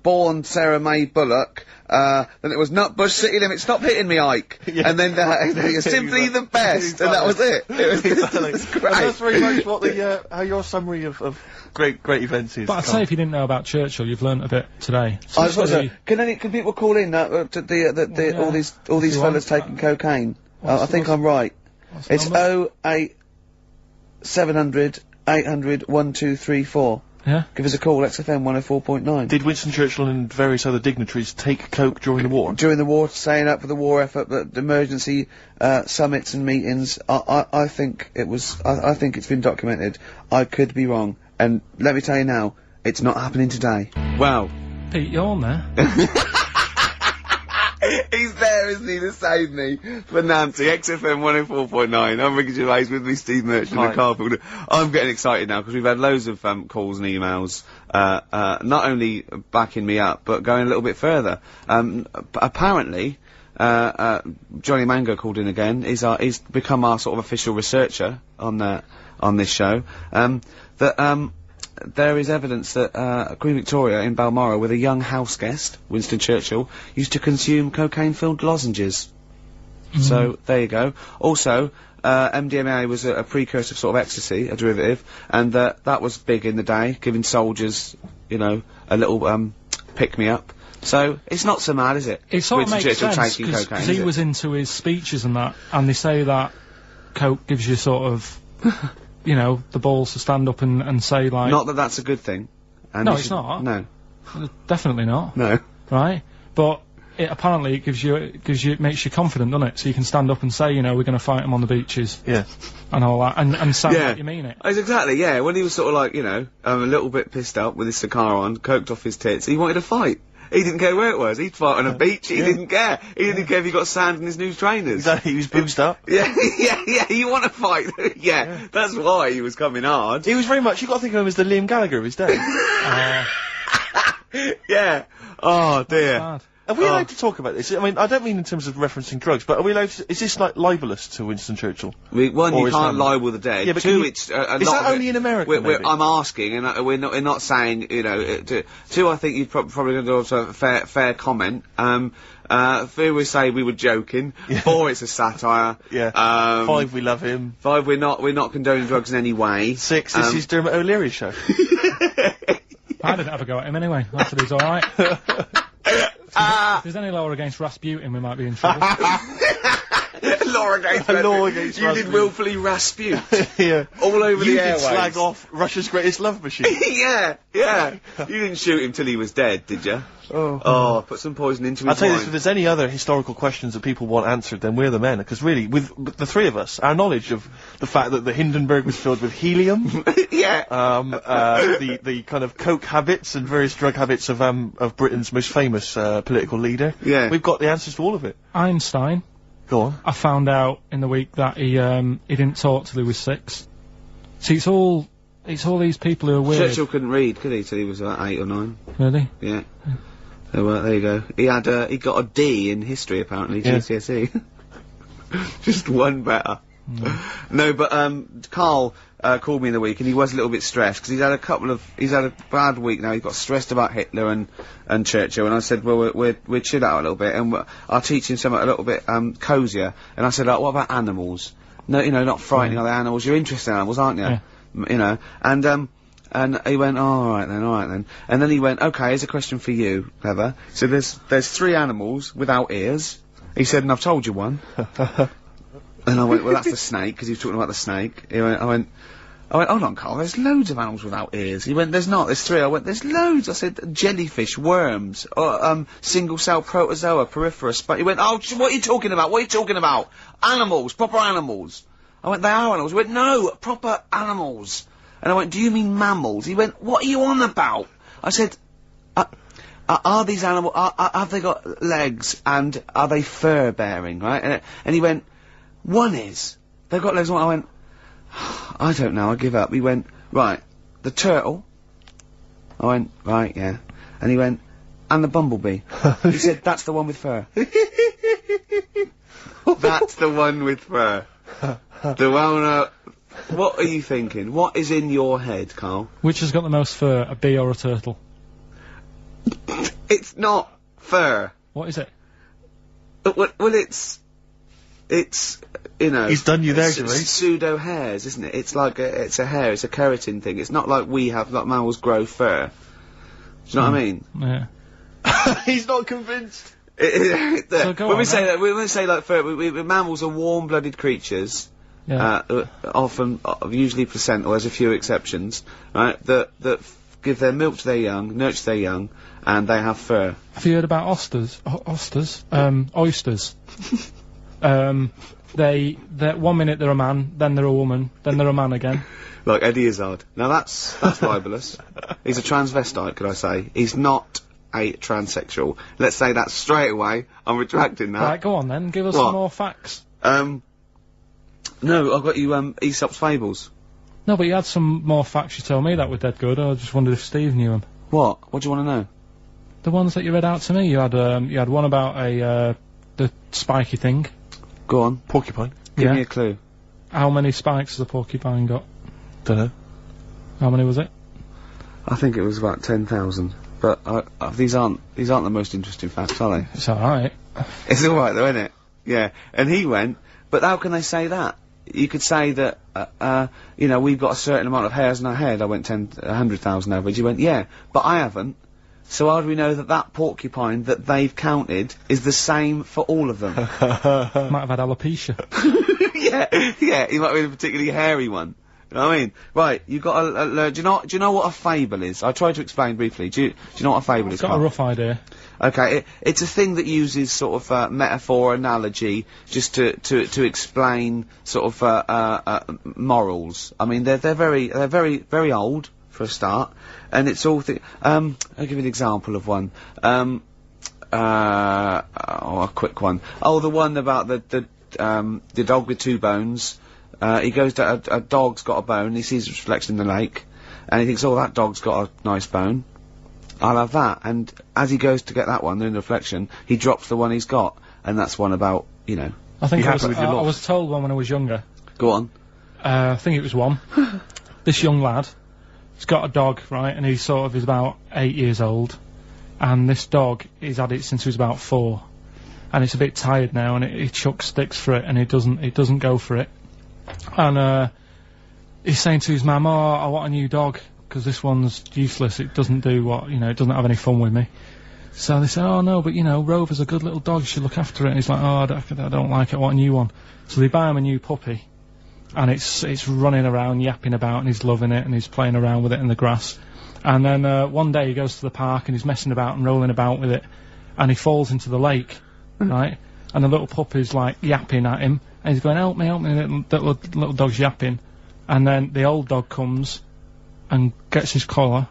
born Sarah May Bullock. Then it was Nutbush City Limits. Stop hitting me, Ike. Yeah. And then you're simply the best, and that was it. It was Exactly. it's And great. that's very much what how your summary of great events is. But I'd say if you didn't know about Churchill, you've learnt a bit today. I suppose so. Can people call in to all these you fellas want. taking cocaine? I What's- think I'm right. What's the It's number? 08700 800 1234. Yeah. Give us a call, XFM 104.9. Did Winston Churchill and various other dignitaries take coke during the war? During the war, saying up for the war effort, the emergency summits and meetings. I think it was. I think it's been documented. I could be wrong, and let me tell you now, it's not happening today. Wow. Pete, you're on there. He's there, isn't he, to save me for Nancy. XFM 104.9. I'm Ricky Gervais, with me Steve Merchant and Karl Pilkington. I'm getting excited now because we've had loads of calls and emails, not only backing me up, but going a little bit further. Apparently, Johnny Mango called in again. He's become our sort of official researcher on this show. There is evidence that Queen Victoria in Balmoral, with a young house guest, Winston Churchill, used to consume cocaine-filled lozenges. So, there you go. Also, MDMA was a precursor of sort of ecstasy, a derivative, and that was big in the day, giving soldiers, you know, a little, pick-me-up. So, it's not so mad, is it? It sort of Winston makes Churchill sense, taking cocaine, because he was into his speeches and that, and they say that coke gives you sort of... you know, the balls to stand up and say, like... Not that that's a good thing. And no, it's not. No. Definitely not. No. Right? But it apparently it makes you confident, doesn't it? So you can stand up and say, you know, we're gonna fight them on the beaches. Yeah. And all that, and sound like you mean it. Exactly, yeah. When he was sort of like, you know, a little bit pissed up with his cigar on, coked off his tits, he wanted to fight. He didn't care where it was. He'd fight on a beach. He didn't care. He didn't care if he got sand in his new trainers. Exactly. He was boozed up. Yeah. You want to fight? yeah. That's why he was coming hard. He was very much. You got to think of him as the Liam Gallagher of his day. Yeah. Oh dear. Bad. Are we allowed to talk about this? I mean, I don't mean in terms of referencing drugs, but are we allowed to, is this like libelous to Winston Churchill? One, you can't libel the dead. Yeah, but two, is that only in America? I'm asking, and we're not saying, you know. Two, I think you're probably going to do also a fair comment. Three, we say we were joking. Yeah. 4, it's a satire. Yeah. 5, we love him. 5, we're not condoning drugs in any way. 6, this is Dermot O'Leary's show. I didn't have a go at him anyway. I said he was alright. If there's any law against Rasputin, we might be in trouble. Law against Rasputin. You did willfully Rasputin. Yeah. All over the airwaves. You did slag off Russia's greatest love machine. yeah. You didn't shoot him till he was dead, did you? Oh, put some poison into his I'll tell you wine. this, if there's any other historical questions that people want answered, then we're the men, because really, with the three of us, our knowledge of the fact that the Hindenburg was filled with helium, the kind of coke habits and various drug habits of Britain's most famous political leader, we've got the answers to all of it. Einstein. Go on. I found out in the week that he didn't talk till he was 6. See, it's all these people who are weird. Churchill couldn't read, could he, till he was about 8 or 9? Really? Yeah. So, there you go. He got a D in history, apparently, GCSE. Just one better. No, but, Karl, called me in the week, and he was a little bit stressed, because he's had a bad week now. He's got stressed about Hitler and Churchill, and I said, well, we're chill out a little bit, and I'll teach him something a little bit, cosier. And I said, what about animals? No, you know, not frightening other animals. You're interested in animals, aren't you? Yeah. You know, and he went, all right then. And then he went, okay, here's a question for you, Clever. So there's 3 animals without ears. He said, and I've told you one. And I went, well, that's the snake, because he was talking about the snake. I went, hold on, Karl, there's loads of animals without ears. He went, there's not, there's 3. I went, there's loads. I said, jellyfish, worms, single-cell protozoa, poriferous, but he went, oh, what are you talking about? Animals, proper animals. I went, they are animals. He went, no, proper animals. And I went, do you mean mammals? He went, what are you on about? I said, are these animals, have they got legs, and are they fur-bearing, right? And he went, one is. They've got legs, I went, I don't know, I give up. He went, right, the turtle. I went, right, yeah. And he went, and the bumblebee. He said, that's the one with fur. That's the one with fur. The one, what are you thinking? What is in your head, Karl? Which has got the most fur, a bee or a turtle? It's not fur. What is it? Well, it's, you know... He's done you there, Gervais. Pseudo hairs, isn't it? It's like it's a hair, it's a keratin thing. It's not like we have, like mammals grow fur. Do you know what I mean? Yeah. He's not convinced. When we say like fur, mammals are warm-blooded creatures. Yeah. Often, usually placental, there's a few exceptions, right, that give their milk to their young, nurture their young, and they have fur. Have you heard about oysters? Oysters. They 1 minute they're a man, then they're a woman, then they're a man again. Like Eddie Izzard. Now that's libelous. He's a transvestite, could I say? He's not a transsexual. Let's say that straight away. I'm retracting that. Right, go on then. Give us some more facts. No, I've got you, Aesop's Fables. No, but you had some more facts you told me that were dead good. I just wondered if Steve knew them. What? What do you want to know? The ones that you read out to me. You had one about the spiky thing. Go on. Porcupine. Give me a clue. How many spikes has a porcupine got? Dunno. How many was it? I think it was about 10,000. But these aren't the most interesting facts, are they? It's alright. It's alright though, isn't it? Yeah. And he went, but how can they say that? You could say that, you know, we've got a certain amount of hairs in our head. I went 100,000 average. You went, yeah, but I haven't. So how do we know that that porcupine that they've counted is the same for all of them? Might have had alopecia. yeah, he might be a particularly hairy one. You know what I mean? Right, you've got to, do you know what a fable is? I tried to explain briefly. Do you know what a fable is? I've got a rough idea. Okay, it's a thing that uses sort of, metaphor, analogy, just to explain sort of, morals. I mean, they're very old, for a start, and it's all I'll give you an example of one. A quick one. Oh, the one about the dog with two bones. He goes to a dog's got a bone, he sees a reflection in the lake, and he thinks, oh, that dog's got a nice bone. I'll have that. And as he goes to get that one, in the reflection, he drops the one he's got, and that's one about, you know. I think I was told one when I was younger. Go on. I think it was one. This young lad, he's got a dog, right, and he's about 8 years old, and this dog, he's had it since he was about 4, and it's a bit tired now, and he chucks sticks for it, and it doesn't go for it. And he's saying to his mum, oh, I want a new dog, because this one's useless, it doesn't do what, you know, it doesn't have any fun with me. So they say, oh no, but you know, Rover's a good little dog, you should look after it. And he's like, oh, I don't like it, I want a new one. So they buy him a new puppy, and it's running around, yapping about, and he's loving it, and he's playing around with it in the grass. And then one day he goes to the park, and he's messing about and rolling about with it, and he falls into the lake, right? And the little puppy's like yapping at him, and he's going, help me, little dog's yapping. And then the old dog comes and gets his collar,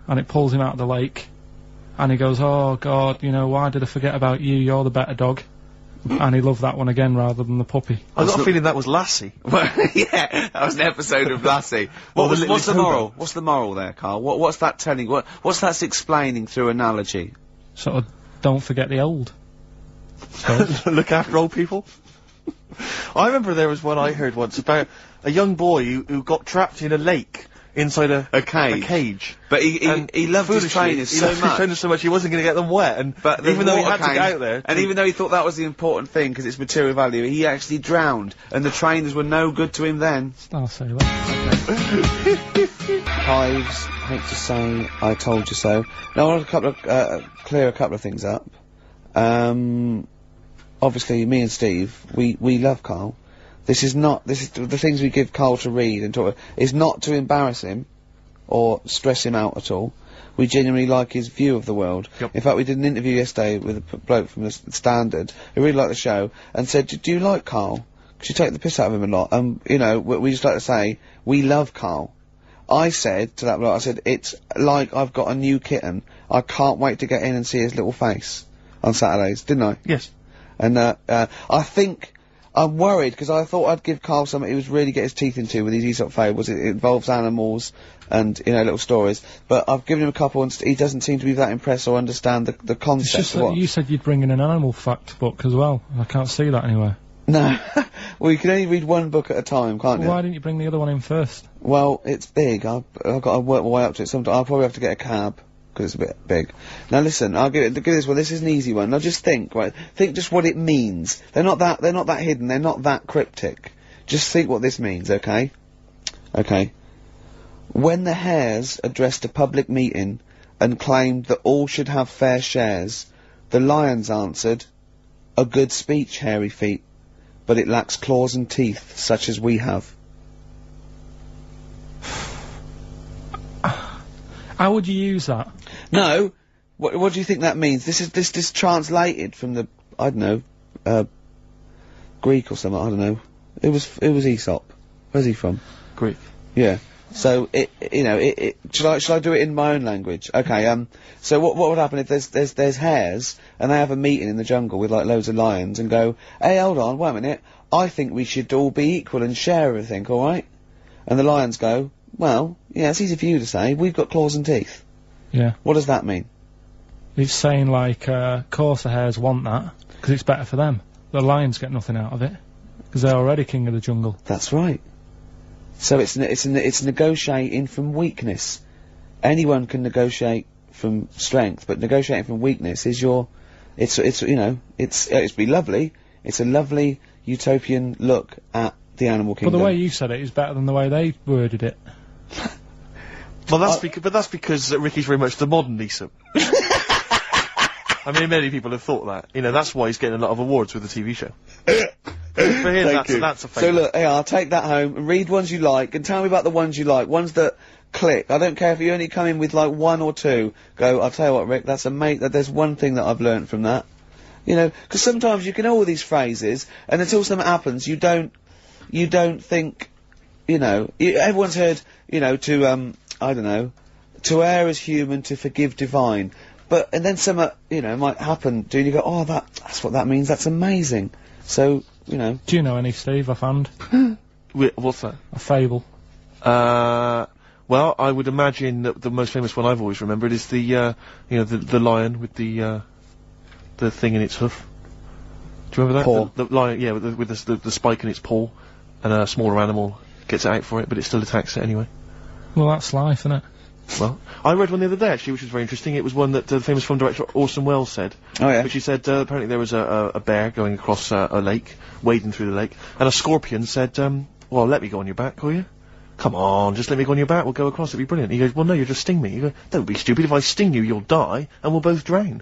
and it pulls him out of the lake, and he goes, oh God, you know, why did I forget about you, you're the better dog. And he loved that one again rather than the puppy. I got a feeling that was Lassie. Well, yeah, that was an episode of Lassie. What's the moral? What's the moral there, Carl? What's that telling? What's that explaining through analogy? Sort of, don't forget the old. Look after old people. I remember there was one I heard once about a young boy who got trapped in a lake inside a cage. But he loved his trainers so much. He wasn't going to get them wet, but even though he had to get out there, and even though he thought that was the important thing because it's material value, he actually drowned, and the trainers were no good to him then. I'll say that. Hives, hate to say, I told you so. Now I want to clear a couple of things up. Obviously, me and Steve, we love Karl. This is the things we give Karl to read and talk about, is not to embarrass him or stress him out at all. We genuinely like his view of the world. Yep. In fact, we did an interview yesterday with a bloke from the Standard who really liked the show and said, do you like Karl? Because you take the piss out of him a lot. You know, we just like to say, we love Karl. I said to that bloke, I said, it's like I've got a new kitten. I can't wait to get in and see his little face on Saturdays, didn't I? Yes. And, I think, I'm worried, because I thought I'd give Karl something he was really get his teeth into with these Aesop fables. It involves animals and, you know, little stories. But I've given him a couple and he doesn't seem to be that impressed or understand the concept. It's just that you said you'd bring in an animal fact book as well. I can't see that anywhere. No. Well, you can only read one book at a time, can't you? Why didn't you bring the other one in first? Well, it's big. I've got to work my way up to it. I'll probably have to get a cab, because it's a bit big. Now listen, I'll give this one. This is an easy one. Now just think, right? Think just what it means. They're not that hidden. They're not that cryptic. Just think what this means, okay? Okay. When the hares addressed a public meeting and claimed that all should have fair shares, the lions answered, "A good speech, hairy feet, but it lacks claws and teeth such as we have." How would you use that? No. What do you think that means? This is translated from the, I don't know, Greek or something, I don't know. It was Aesop. Where's he from? Greek. Yeah. So should I do it in my own language? Okay, so what would happen if there's hares, and they have a meeting in the jungle with, like, loads of lions, and go, hey, hold on, wait a minute, I think we should all be equal and share everything, alright? And the lions go, well, yeah, it's easy for you to say, we've got claws and teeth. Yeah. What does that mean? He's saying, like, course the hares want that, because it's better for them. The lions get nothing out of it, because they're already king of the jungle. That's right. So it's negotiating from weakness. Anyone can negotiate from strength, but negotiating from weakness is it's be lovely. It's a lovely utopian look at the animal kingdom. But the way you said it is better than the way they worded it. Well, that's because Ricky's very much the modern Aesop. I mean, many people have thought that. You know, that's why he's getting a lot of awards with the TV show. For him, that's a favourite. So look, I'll take that home and read ones you like, and tell me about the ones you like, ones that click. I don't care if you only come in with, like, 1 or 2. Go, I'll tell you what, Rick, there's one thing that I've learnt from that. You know, because sometimes you can know all these phrases, and until something happens, you don't think, you know, everyone's heard, you know, I don't know, to err is human, to forgive divine. And then something, you know, might happen, and you go, oh, that's what that means, that's amazing. So, you know. Do you know any, Steve, offhand? What's that? A fable. Well, I would imagine that the most famous one I've always remembered is the, you know, the lion with the thing in its hoof. Do you remember that? Paw. The lion, yeah, with the spike in its paw, and a smaller animal gets out for it, but it still attacks it anyway. Well, that's life, isn't it? Well, I read one the other day, actually, which was very interesting. It was one that the famous film director Orson Welles said. Oh, yeah? Which he said, apparently there was a bear going across a lake, wading through the lake, and a scorpion said, well, let me go on your back, will you? Come on, just let me go on your back, we'll go across, it'll be brilliant. He goes, well, no, you'll just sting me. You go, don't be stupid, if I sting you, you'll die, and we'll both drown.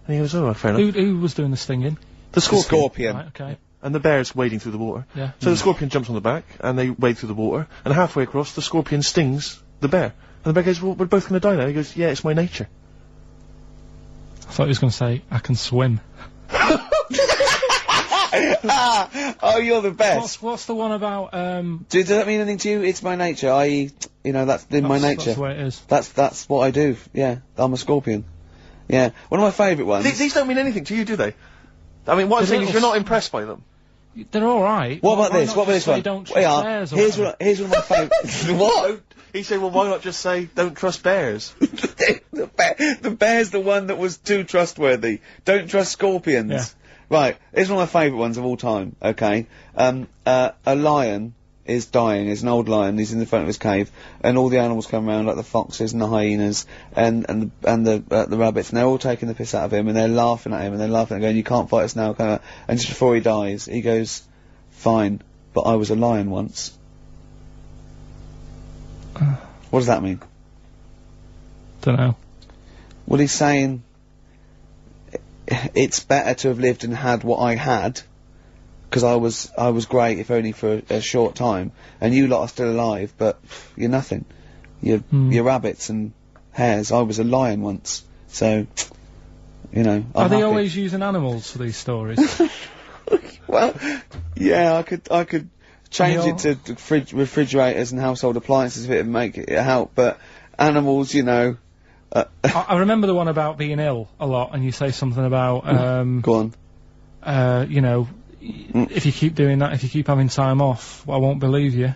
And he goes, oh, fair enough. Who was doing the stinging? The scorpion. The scorpion. Right, okay. And the bear's wading through the water. Yeah. So the scorpion jumps on the back, and they wade through the water, and halfway across, the scorpion stings the bear. And the bear goes, well, we're both gonna die now. He goes, yeah, it's my nature. I thought he was gonna say, I can swim. Oh, you're the best. What's the one about, Does that mean anything to you? It's my nature, i.e., you know, that's in my nature. That's the way it is. That's what I do, yeah. I'm a scorpion. Yeah. One of my favourite ones. These don't mean anything to you, do they? I mean, what I'm saying is you're not impressed by them. They're alright. What about this? What about this one? Don't trust bears or here's one of my favourites. What? He said, well, why not just say, don't trust bears? The bear's the one that was too trustworthy. Don't trust scorpions. Yeah. Right, here's one of my favourite ones of all time, okay? A lion is dying, it's an old lion, he's in the front of his cave, and all the animals come around, like the foxes and the hyenas, and the rabbits, and they're all taking the piss out of him, and they're laughing at him, and they're laughing and going, you can't fight us now, and just before he dies, he goes, fine, but I was a lion once. What does that mean? Dunno. Well, he's saying, it's better to have lived and had what I had, because I was great, if only for a short time, and you lot are still alive, but you're nothing. You're rabbits and hares. I was a lion once, so, you know, Are they always using animals for these stories? Well, yeah, I could change it to refrigerators and household appliances if it would make it help, but animals, you know. I remember the one about being ill a lot, and you say something about, Go on. you know, if you keep doing that, if you keep having time off, I won't believe you.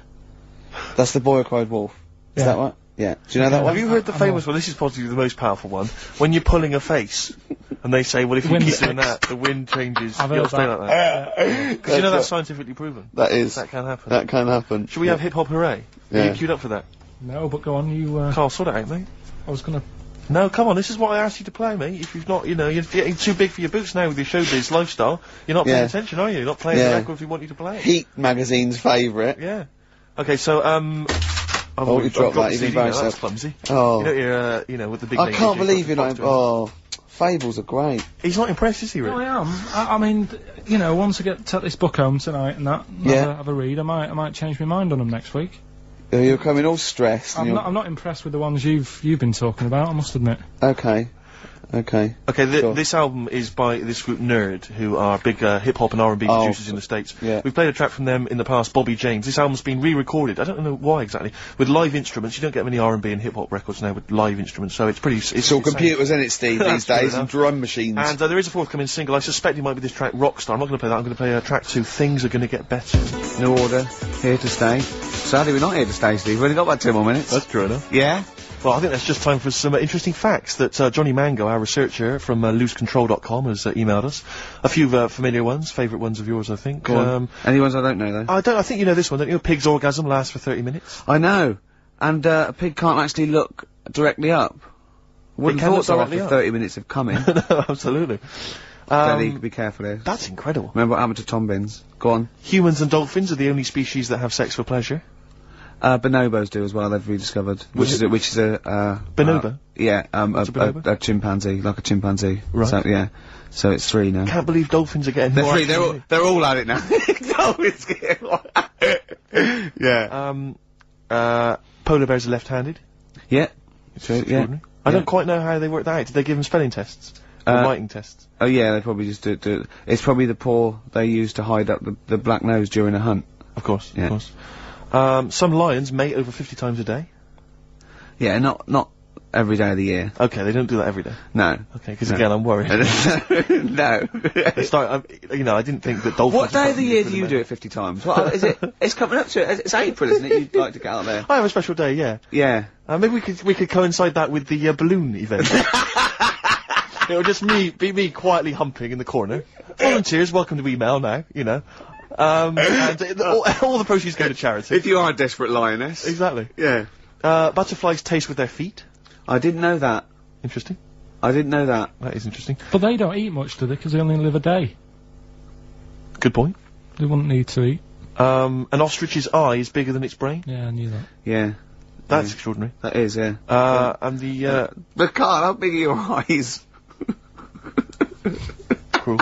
That's the Boy Who Cried Wolf. Is that right? Yeah. Do you know that one? Have you heard the famous one? This is possibly the most powerful one. When you're pulling a face, and they say, well, if you keep doing that, the wind changes. I've You'll heard stay that. like that. Because you know that's scientifically proven. That is. That can happen. That can happen. Should we have hip hop hooray? Are you queued up for that? No, but go on, you, Carl, sort it out, mate. I was gonna... No, come on, this is what I asked you to play, mate. If you've not, you know, you're getting too big for your boots now with your showbiz lifestyle, you're not paying attention, are you? You're not playing the records we want you to play. Heat magazine's favourite. Yeah. Okay, so, you dropped that, you've embarrassed That's yourself. clumsy. Oh. You know, you're, you know, with the big I name can't DJ, believe you're got not, the box fables are great. He's not impressed, is he, No, really? I am. I mean, you know, once I take this book home tonight and that, and have a read, I might change my mind on them next week. You're coming all stressed. I'm not impressed with the ones you've been talking about, I must admit. Okay. Okay, this album is by this group Nerd, who are big hip-hop and R&B producers in the States. Yeah. We've played a track from them in the past, Bobby James. This album's been re-recorded, I don't know why exactly, with live instruments. You don't get many R&B and hip-hop records now with live instruments, so it's pretty... It's all computers, isn't it, Steve, these days, and drum machines. And there is a forthcoming single. I suspect it might be this track, Rockstar. I'm not going to play that, I'm going to play track 2, Things Are Gonna Get Better. New Order, here to stay. Sadly, we're not here to stay, Steve. We've only got about 2 more minutes. That's true enough. Yeah? Well, I think that's just time for some interesting facts that Johnny Mango, our researcher from loosecontrol.com, has emailed us. A few familiar ones, favourite ones of yours, I think. Go on. Any ones I don't know, though? I think you know this one, don't you? A pig's orgasm lasts for 30 minutes. I know. And a pig can't actually look directly up. Wouldn't have thought so after 30 minutes of coming. No, absolutely. Daddy, be careful here. That's incredible. Remember what happened to Tom Binns? Go on. Humans and dolphins are the only species that have sex for pleasure. Bonobos do as well, they've rediscovered. Which is a Bonobo? Yeah, a chimpanzee, like a chimpanzee. Right. So, yeah. So it's 3 now. Can't believe dolphins are getting more. They're all at it now. Dolphins getting more. Yeah. Polar bears are left-handed. Yeah. True, yeah. I don't quite know how they work that out. Did they give them spelling tests? Or writing tests? Oh yeah, they probably just do it. It's probably the paw they use to hide up the black nose during a hunt. Of course, yeah. Of course. Some lions mate over 50 times a day. Yeah, not every day of the year. Okay, they don't do that every day. No. Okay, because again, I'm worried. No. I didn't think that dolphins... What day of the year do you do it 50 times? What, is it? It's coming up to it. It's April, isn't it? You'd like to get out there. I have a special day, yeah. Yeah. Maybe we could coincide that with the balloon event. It'll just be me quietly humping in the corner. Volunteers, welcome to email now, you know. And all the proceeds go to charity. If you are a desperate lioness. Exactly. Yeah. Butterflies taste with their feet. I didn't know that. Interesting. I didn't know that. That is interesting. But they don't eat much, do they? Because they only live a day. Good point. They wouldn't need to eat. An ostrich's eye is bigger than its brain. Yeah, I knew that. Yeah. That's extraordinary. That is, yeah. And the, But Carl, how big are your eyes? Cruel.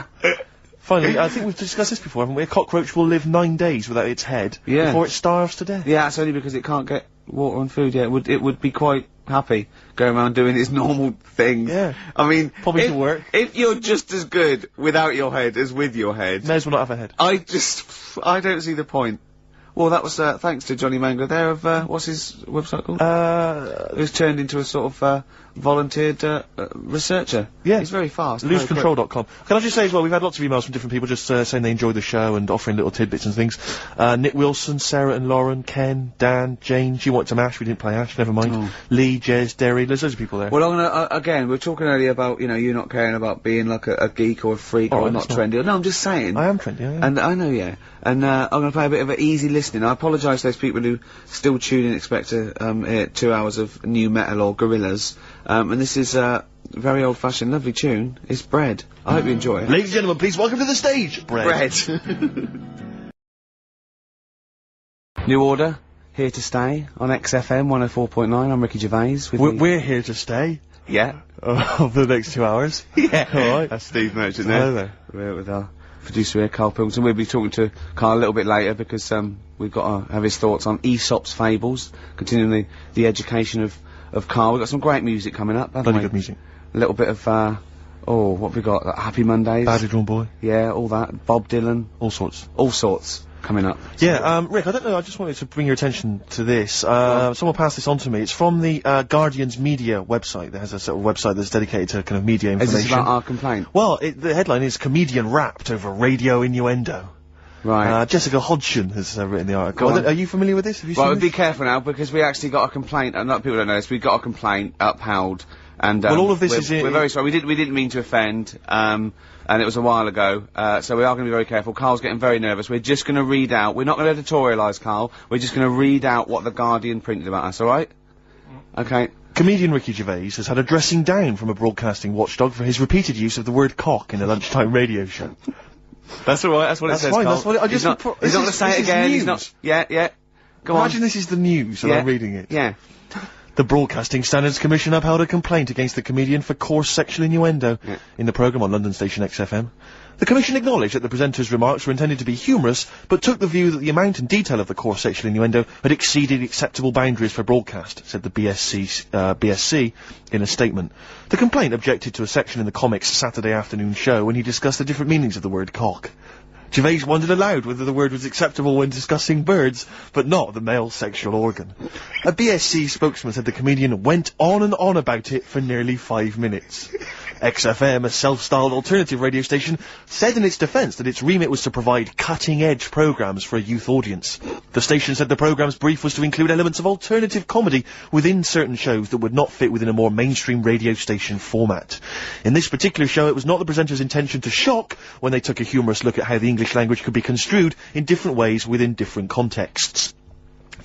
Finally, I think we've discussed this before, haven't we? A cockroach will live 9 days without its head before it starves to death. Yeah, that's only because it can't get water and food. Yeah, it would be quite happy going around doing its normal things. Yeah. I mean, probably to work. If you're just as good without your head as with your head, may as well not have a head. I don't see the point. Well, that was thanks to Johnny Mango there of what's his website called? Who's turned into a sort of volunteered researcher. Yeah, he's very fast. Loosecontrol.com. Can I just say as well, we've had lots of emails from different people just saying they enjoyed the show and offering little tidbits and things. Nick Wilson, Sarah and Lauren, Ken, Dan, Jane. She wanted some Ash. We didn't play Ash. Never mind. Oh. Lee, Jez, Derry. There's loads of people there. Well, I'm gonna again. We were talking earlier about you not caring about being like a geek or a freak or not trendy. No, I'm just saying. I am trendy. I am. And I know, yeah. And I'm going to play a bit of an easy listening. I apologise to those people who still tune in and expect to hear 2 hours of new metal or Gorillaz. And this is a very old-fashioned, lovely tune. It's Bread. I hope you enjoy it. Ladies and gentlemen, please welcome to the stage, Bread. New Order, here to stay on XFM 104.9. I'm Ricky Gervais. We're here to stay. Yeah. For the next 2 hours. Yeah. Alright. That's Steve Merchant there. Hello there. We're with our producer here, Karl Pilkington. We'll be talking to Karl a little bit later because we've got to have his thoughts on Aesop's fables, continuing the education of Karl. We've got some great music coming up, haven't we? Bloody good music. A little bit of what have we got? Happy Mondays. Badly Drawn Boy. Yeah, all that. Bob Dylan. All sorts coming up. Yeah, Rick, I don't know, I just wanted to bring your attention to this. Someone passed this on to me. It's from the Guardian's media website. There has a sort of website that's dedicated to kind of media information. Is this about our complaint? Well, the headline is "Comedian Rapped Over Radio Innuendo." Right. Jessica Hodgson has written the article. Are you familiar with this? Have you seen this? Be careful now, because we actually got a complaint, and a lot of people don't know this, we got a complaint upheld, and well, all of this we're very sorry. We didn't mean to offend, and it was a while ago, so we are going to be very careful. Carl's getting very nervous. We're just going to read out, we're not going to editorialise, Karl, we're just going to read out what the Guardian printed about us, alright? Okay. Comedian Ricky Gervais has had a dressing down from a broadcasting watchdog for his repeated use of the word cock in a lunchtime radio show. That's alright, that's what it says, fine, Karl. that's what he's not going to say it again, he's not... Yeah. Go on. Imagine this is the news, and I'm reading it. Yeah. The Broadcasting Standards Commission upheld a complaint against the comedian for coarse sexual innuendo in the programme on London station XFM. The Commission acknowledged that the presenter's remarks were intended to be humorous, but took the view that the amount and detail of the coarse sexual innuendo had exceeded acceptable boundaries for broadcast, said the BSC in a statement. The complaint objected to a section in the comic's Saturday afternoon show when he discussed the different meanings of the word cock. Gervais wondered aloud whether the word was acceptable when discussing birds, but not the male sexual organ. A BSC spokesman said the comedian went on and on about it for nearly 5 minutes. XFM, a self-styled alternative radio station, said in its defence that its remit was to provide cutting-edge programmes for a youth audience. The station said the programme's brief was to include elements of alternative comedy within certain shows that would not fit within a more mainstream radio station format. In this particular show, it was not the presenter's intention to shock when they took a humorous look at how the English language could be construed in different ways within different contexts.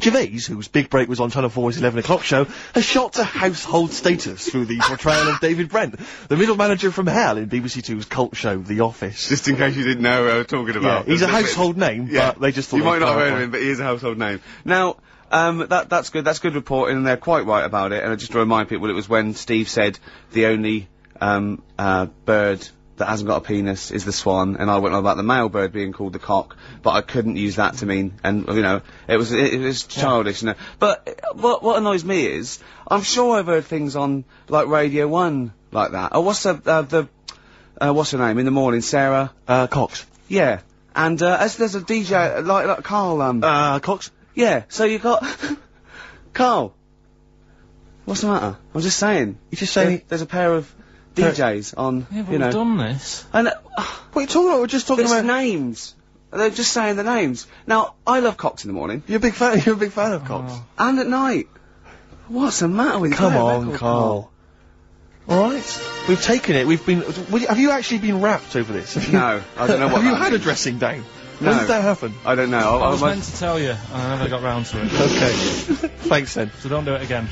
Gervais, whose big break was on Channel 4's 11 o'clock show, has shot to household status through the portrayal of David Brent, the middle manager from hell in BBC Two's cult show The Office. Just in case you didn't know who I was talking about. Yeah, he's a household name, but they just thought... You might not have heard of him, but he is a household name. Now, that's good reporting, and they're quite right about it, and just to remind people, it was when Steve said the only, bird that hasn't got a penis is the swan, and I went on about the male bird being called the cock, but I couldn't use that to mean, and, you know, it was childish, you know. But, what annoys me is, I'm sure I've heard things on, like, Radio 1 like that. Oh, what's what's her name, in the morning, Sarah? Cox. Yeah. And, there's a DJ, like Karl, Cox? Yeah, so you got, Karl. What's the matter? I'm just saying. You're just saying... There's a pair of DJs on, yeah, but you know. we've done this. And, what are you talking about? We're just talking about names. They're just saying the names. Now, I love Cox in the morning. You're a big fan of Cox. And at night. What's the matter with you? Come on, Karl. Alright. We've taken it. Have you actually been rapped over this? No, I don't know what Have you had a dressing down? No. When did that happen? I don't know. I was meant to tell you, and I never got round to it. Okay. Thanks then. So don't do it again.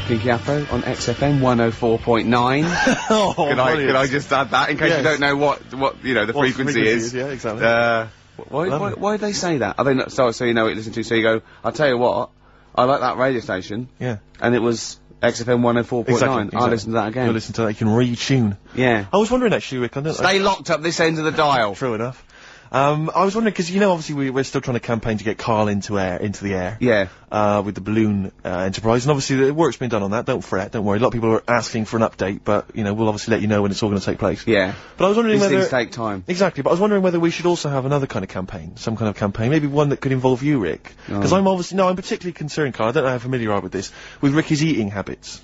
Pinky Afro on XFM 104.9. Oh, Could I just add that in case you don't know what you know the frequency is? Yeah, exactly. Why did they say that? Are they not, so you know what you listen to? So you go, I'll tell you what, I like that radio station. Yeah. And it was XFM 104.9. Exactly. I'll listen to that again. You'll listen to that. You can retune. Yeah. I was wondering actually, Rick. Stay locked up this end of the dial. True enough. I was wondering, because, you know, obviously we're still trying to campaign to get Karl into the air. Yeah. With the balloon, enterprise, and obviously the work's been done on that, don't fret, don't worry. A lot of people are asking for an update, but, you know, we'll obviously let you know when it's all gonna take place. Yeah. But I was wondering These whether... things take time. Exactly, but I was wondering whether we should also have another kind of campaign, some kind of campaign, maybe one that could involve you, Rick. Because I'm particularly concerned, Karl, I don't know how familiar you are with this, with Ricky's eating habits.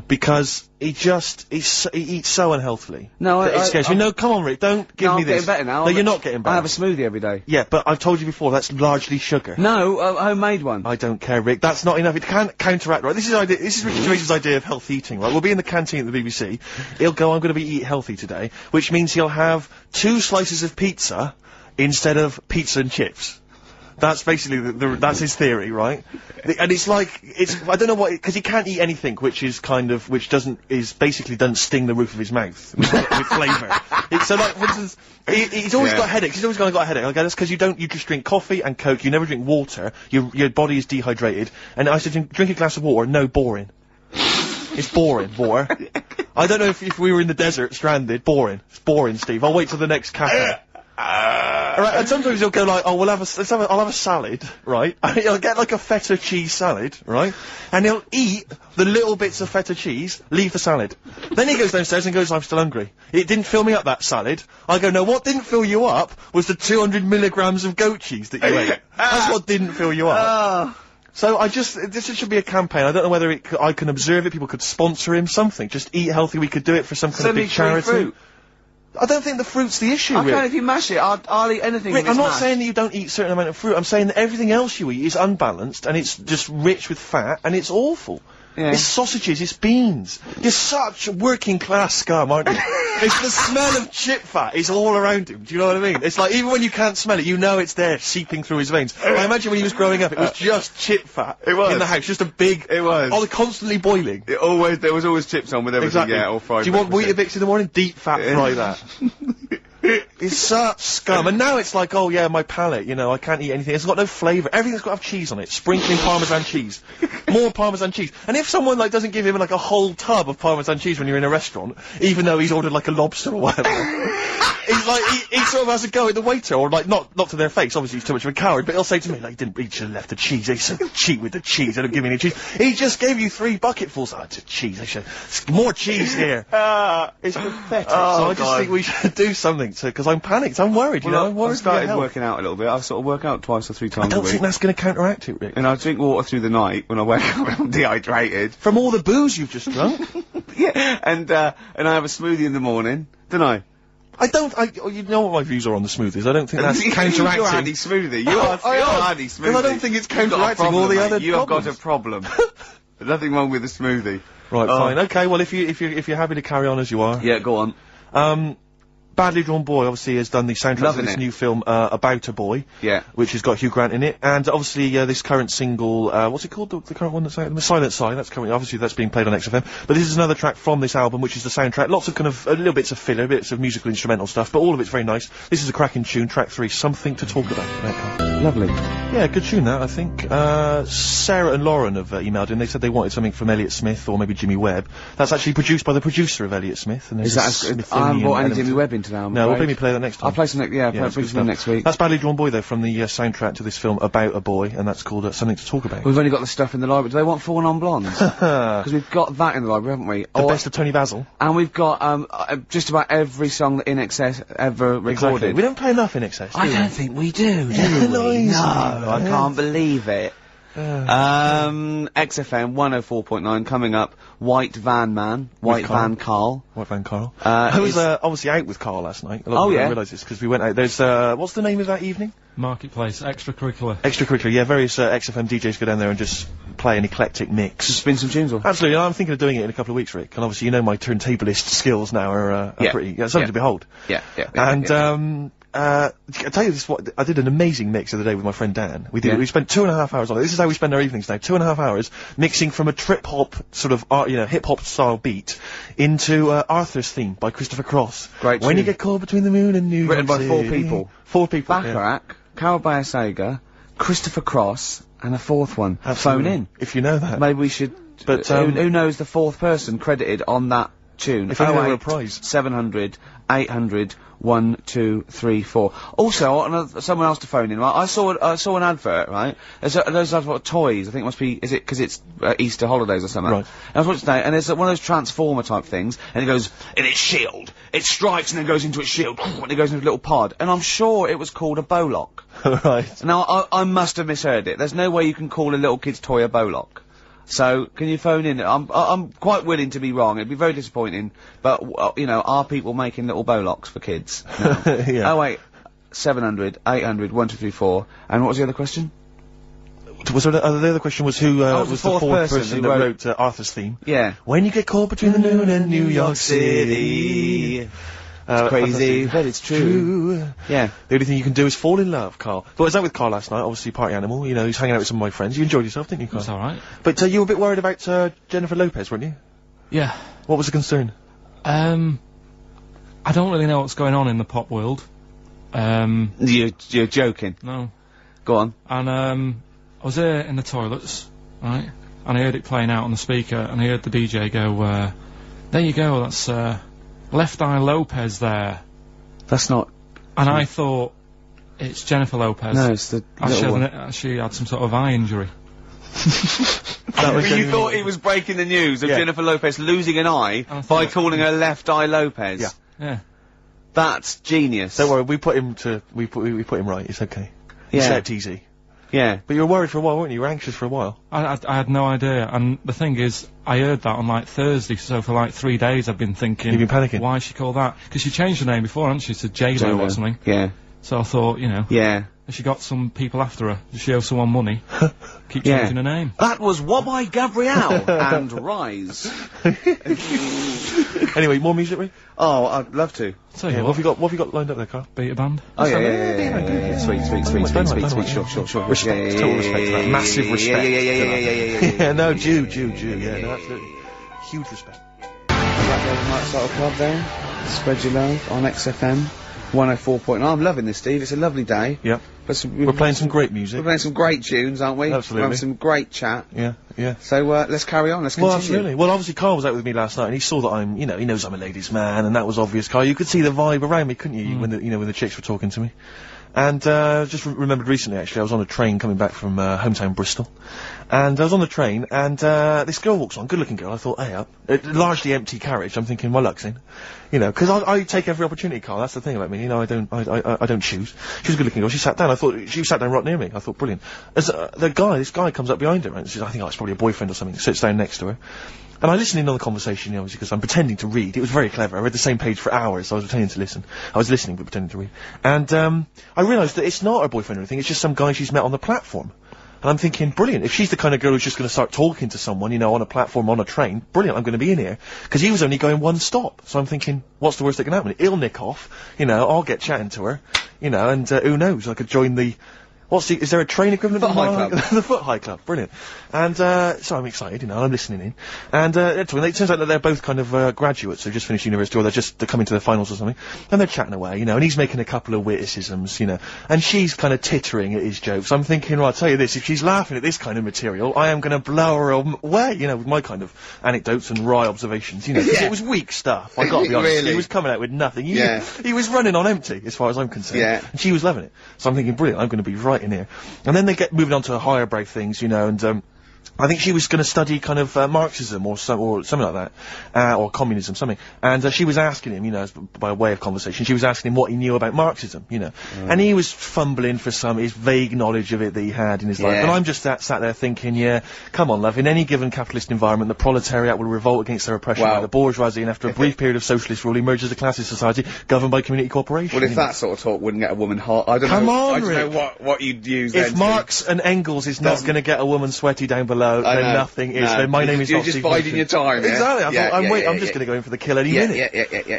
Because he eats so unhealthily. No, it scares me. No, come on, Rick, don't give me this. I'm getting better now. No, you're not getting better. I have a smoothie every day. Yeah, but I've told you before, that's largely sugar. No, homemade one. I don't care, Rick. That's not enough. It can't counteract, right? This is Ricky Gervais's idea of healthy eating, right? We'll be in the canteen at the BBC. He'll go, I'm gonna eat healthy today, which means he'll have 2 slices of pizza instead of pizza and chips. That's basically that's his theory, right? And it's like, I don't know what, because he can't eat anything which basically doesn't sting the roof of his mouth with flavour. So like, for instance, he's always got headaches, he's always got a headache. Okay, that's because you just drink coffee and Coke, you never drink water, your body is dehydrated, and I said, drink a glass of water, no, boring. It's boring, water. I don't know if we were in the desert, stranded, boring. It's boring, Steve. I'll wait till the next cafe. Right, and sometimes he'll go like, oh, I'll have a salad, right? And he'll get like a feta cheese salad, right? And he'll eat the little bits of feta cheese, leave the salad. Then he goes downstairs and goes, I'm still hungry. It didn't fill me up, that salad. I go, no, what didn't fill you up was the 200 milligrams of goat cheese that you ate. That's what didn't fill you up. So this should be a campaign. I don't know whether I can observe it, people could sponsor him, something. Just eat healthy, we could do it for some kind of big charity. Fruit. I don't think the fruit's the issue, Rick. Okay, if you mash it, I'll eat anything. Rick, I'm not saying that you don't eat a certain amount of fruit. I'm saying that everything else you eat is unbalanced, and it's just rich with fat, and it's awful. Yeah. It's sausages, it's beans. You're such a working class scum, aren't you? It's the smell of chip fat is all around him, do you know what I mean? It's like, even when you can't smell it, you know it's there, seeping through his veins. I imagine when he was growing up, it was just chip fat in the house, just a big... It was. Oh, constantly boiling. There was always chips on with everything, exactly. Yeah, or fried. Do you want Weetabix in the morning? Deep fat fry that. It's such scum. And now it's like, oh yeah, my palate, you know, I can't eat anything. It's got no flavour. Everything's got to have cheese on it. Sprinkling Parmesan cheese. More Parmesan cheese. And if someone, like, doesn't give him, like, a whole tub of Parmesan cheese when you're in a restaurant, even though he's ordered, like, a lobster or whatever, he's like, he sort of has a go at the waiter, or, like, not to their face, obviously he's too much of a coward, but he'll say to me, like, he should have left the cheese. He's so cheap with the cheese. They don't give me any cheese. He just gave you 3 bucketfuls. Oh, it's cheese. I should... More cheese here. It's pathetic. Oh, so I just think we should do something because I'm panicked. I'm worried, you know. I'm worried. I started working out a little bit. I sort of work out 2 or 3 times a week. I don't think that's going to counteract it, Rick. And I drink water through the night when I wake up and I'm dehydrated. From all the booze you've just drunk. Yeah, and I have a smoothie in the morning, don't I? You know what my views are on the smoothies. I don't think that's counteracting. You're anti-smoothie. You're anti-smoothie. Because I don't think it's counteracting all the other You have got a problem. There's nothing wrong with the smoothie. Right, fine. Okay, well, if you're happy to carry on as you are. Yeah, go on. Badly Drawn Boy obviously has done the soundtrack to this new film, About a Boy. Yeah. Which has got Hugh Grant in it. And obviously, this current single, what's it called? The current one that's out? The Silent Side. Obviously that's being played on XFM. But this is another track from this album, which is the soundtrack. Lots of kind of, little bits of filler, bits of musical instrumental stuff, but all of it's very nice. This is a cracking tune, track 3, Something to Talk About. Lovely. Yeah, good tune that, I think. Sarah and Lauren have emailed in. They said they wanted something from Elliott Smith or maybe Jimmy Webb. That's actually produced by the producer of Elliott Smith. And is that I haven't brought any Jimmy Webb into now. No, we'll maybe play that next time. I'll play some next week. That's Badly Drawn Boy though, from the soundtrack to this film About a Boy, and that's called Something to Talk About. We've only got the stuff in the library. Do they want 4 non-blondes? Because we've got that in the library, haven't we? The best of Tony Basil. And we've got just about every song that In Excess ever recorded. Exactly. We don't play enough In Excess, I don't think we do we? No, I can't believe it. XFM 104.9 coming up. White Van Karl. I was obviously out with Karl last night. A lot of people don't realise this because we went out. There's what's the name of that evening? Marketplace, extracurricular. Extracurricular, yeah. Various XFM DJs go down there and just play an eclectic mix. Just spin some tunes on. Absolutely, I'm thinking of doing it in a couple of weeks, Rick. And obviously, you know my turntablist skills now are pretty something to behold. I tell you this, I did an amazing mix the other day with my friend Dan. We spent 2.5 hours on it. This is how we spend our evenings now. 2.5 hours mixing from a trip hop sort of hip hop style beat into Arthur's Theme by Christopher Cross. Great. When you get caught between the moon and New York Written by City. 4 people. 4 people. Bacharach, Carol Bayer-Sager, Christopher Cross, and a 4th one. Absolutely. Phone in. If you know that. Maybe we should. But who knows the 4th person credited on that tune? If only there were a prize. 700 800 1 2 3 4. Also, someone else to phone in. Right? I saw an advert. Right, there's advert toys. I think it must be. Is it because it's Easter holidays or something? Right. And I was watching that, and there's one of those Transformer type things, and it goes in its shield. It strikes and then goes into its shield, and it goes into a little pod. And I'm sure it was called a Bolock. Right. Now I must have misheard it. There's no way you can call a little kid's toy a Bolock. So, can you phone in? I'm quite willing to be wrong. It'd be very disappointing, but, are people making little Bolocks for kids? No. Yeah. 08 700 800 1234. And what was the other question? The other question was who was the 4th person that wrote Arthur's Theme? Yeah. When you get caught between the moon and New York City. It's crazy, but it's true. Yeah. The only thing you can do is fall in love, Karl. But I was out with Karl last night, obviously party animal, he was hanging out with some of my friends. You enjoyed yourself, didn't you, Karl? That's alright. But you were a bit worried about Jennifer Lopez, weren't you? Yeah. What was the concern? I don't really know what's going on in the pop world. You're joking. No. Go on. And I was there in the toilets, right? And I heard it playing out on the speaker, and I heard the DJ go, there you go, that's Left Eye Lopez there. That's not... And I thought, it's Jennifer Lopez. No, it's the little one. She had some sort of eye injury. You thought he was breaking the news of Jennifer Lopez losing an eye by calling her Left Eye Lopez? Yeah. Yeah. That's genius. Don't worry, we put him right, it's okay. He slept easy. Yeah. But you were worried for a while, weren't you? You were anxious for a while. I had no idea, and the thing is, I heard that on, like, Thursday, so for, like, 3 days I've been thinking... You've been panicking? Why she called that? Because she changed her name before, hadn't she, to J-Lo or something? Yeah. So I thought, Yeah. Has she got some people after her? Does she owe someone money? Keep changing her name. That was What by Gabrielle and Rise. Anyway, more music, Rick? Oh, I'd love to. So what have you got lined up there, Karl? Beta band. Oh, yeah. Sweet. Sure. Respect, total respect for that. Massive respect. Yeah, no, Jew. Yeah, no, absolutely. Huge respect. Black Night Cycle Club there. Spread your love on XFM. 104.9. I'm loving this, Steve. It's a lovely day. Yeah. We're playing some great music. We're playing some great tunes, aren't we? Absolutely. We're having some great chat. Yeah, yeah. So, let's carry on. Let's continue. Well, absolutely. Well, obviously, Carl was out with me last night, and he saw that I'm, you know, he knows I'm a ladies' man, and that was obvious, Carl. You could see the vibe around me, couldn't you, when the chicks were talking to me. And, just remembered recently, actually, I was on a train coming back from, hometown Bristol. And I was on the train, and, this girl walks on, good-looking girl. I thought, hey up. Largely empty carriage. I'm thinking, my luck's in. You know, 'cause I take every opportunity, Carl. That's the thing about me. You know, I don't choose. She was a good-looking girl. She sat down. I thought, she sat down right near me. I thought, brilliant. As, this guy comes up behind her, and I think, it's probably a boyfriend or something, sits down next to her. And I listened in on the conversation, you know, because I'm pretending to read. It was very clever. I read the same page for hours, so I was pretending to listen. I was listening, but pretending to read. And, I realised that it's not her boyfriend or anything, it's just some guy she's met on the platform. And I'm thinking, brilliant, if she's the kind of girl who's just gonna start talking to someone, you know, on a platform, on a train, brilliant, I'm gonna be in here. 'Cause he was only going one stop. So I'm thinking, what's the worst that can happen? He'll nick off, you know, I'll get chatting to her, you know, and, who knows, I could join the... is there a train equivalent? Foot High Club. The Foot High Club, brilliant. And, so I'm excited, you know, I'm listening in. And, it turns out that they're both kind of, graduates, they've just finished university, or they're coming to their finals or something. And they're chatting away, you know, and he's making a couple of witticisms, you know. And she's kind of tittering at his jokes. I'm thinking, well, I'll tell you this, if she's laughing at this kind of material, I am gonna blow her away, you know, with my kind of anecdotes and wry observations, you know. 'Cause it was weak stuff, I gotta be honest. Really? He was coming out with nothing. He was running on empty, as far as I'm concerned. Yeah. And she was loving it. So I'm thinking, brilliant, I'm gonna be right in here. And then they get moving on to higher brow things, you know, and, I think she was going to study kind of Marxism or something like that, or communism, something. And she was asking him, you know, by way of conversation, she was asking him what he knew about Marxism, you know. And he was fumbling for his vague knowledge of it that he had in his life. And I'm just sat there thinking, yeah, come on, love, in any given capitalist environment, the proletariat will revolt against their oppression by the bourgeoisie, and after a brief period of socialist rule, emerges a classist society governed by community cooperation. Well, if that sort of talk wouldn't get a woman hot, I don't know. I don't know what you'd use then. If Marx and Engels is not going to get a woman sweaty down below, then nothing is. Then my name is You're just biding your time. Exactly. I'm just going to go in for the kill any minute.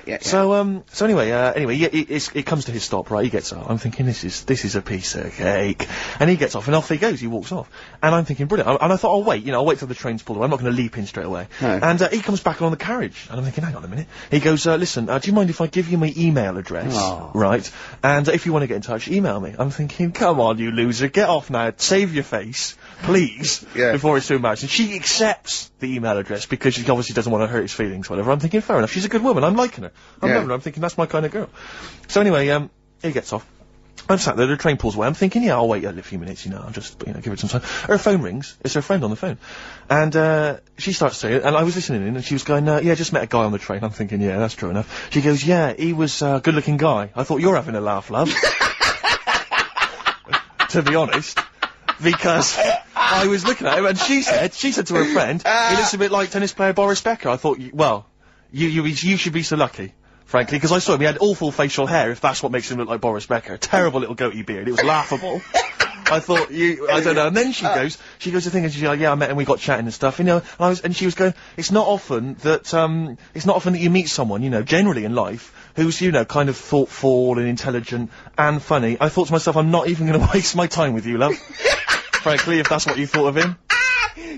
Yeah. So anyway, it comes to his stop, right? He gets off. I'm thinking this is a piece of cake, and he gets off, and off he goes. He walks off, and I'm thinking brilliant. And I thought, I'll wait till the train's pulled away. I'm not going to leap in straight away. No. And he comes back on the carriage, and I'm thinking, hang on a minute. He goes, listen, do you mind if I give you my email address, right? And if you want to get in touch, email me. I'm thinking, come on, you loser, get off now, save your face, please, before it's too much. And she accepts the email address because she obviously doesn't want to hurt his feelings, whatever. I'm thinking, fair enough, she's a good woman, I'm liking her. I'm loving her, I'm thinking, that's my kind of girl. So anyway, he gets off. I'm sat there, the train pulls away, I'm thinking, yeah, I'll wait a few minutes, you know, I'll just, you know, give it some time. Her phone rings, it's her friend on the phone. And, she starts saying, and I was listening in, and she was going, yeah, just met a guy on the train. I'm thinking, yeah, that's true enough. She goes, yeah, he was a good-looking guy. I thought, you're having a laugh, love. To be honest. Because I was looking at him, and she said to her friend, he looks a bit like tennis player Boris Becker. I thought, well, you should be so lucky, frankly, because I saw him, he had awful facial hair, if that's what makes him look like Boris Becker. Terrible little goatee beard, it was laughable. I thought, I don't know, and then she goes to thing, and she's like, yeah, I met him, we got chatting and stuff, you know, and she was going, it's not often that you meet someone, you know, generally in life, who's, you know, kind of thoughtful and intelligent and funny. I thought to myself, I'm not even gonna waste my time with you, love. Frankly, if that's what you thought of him.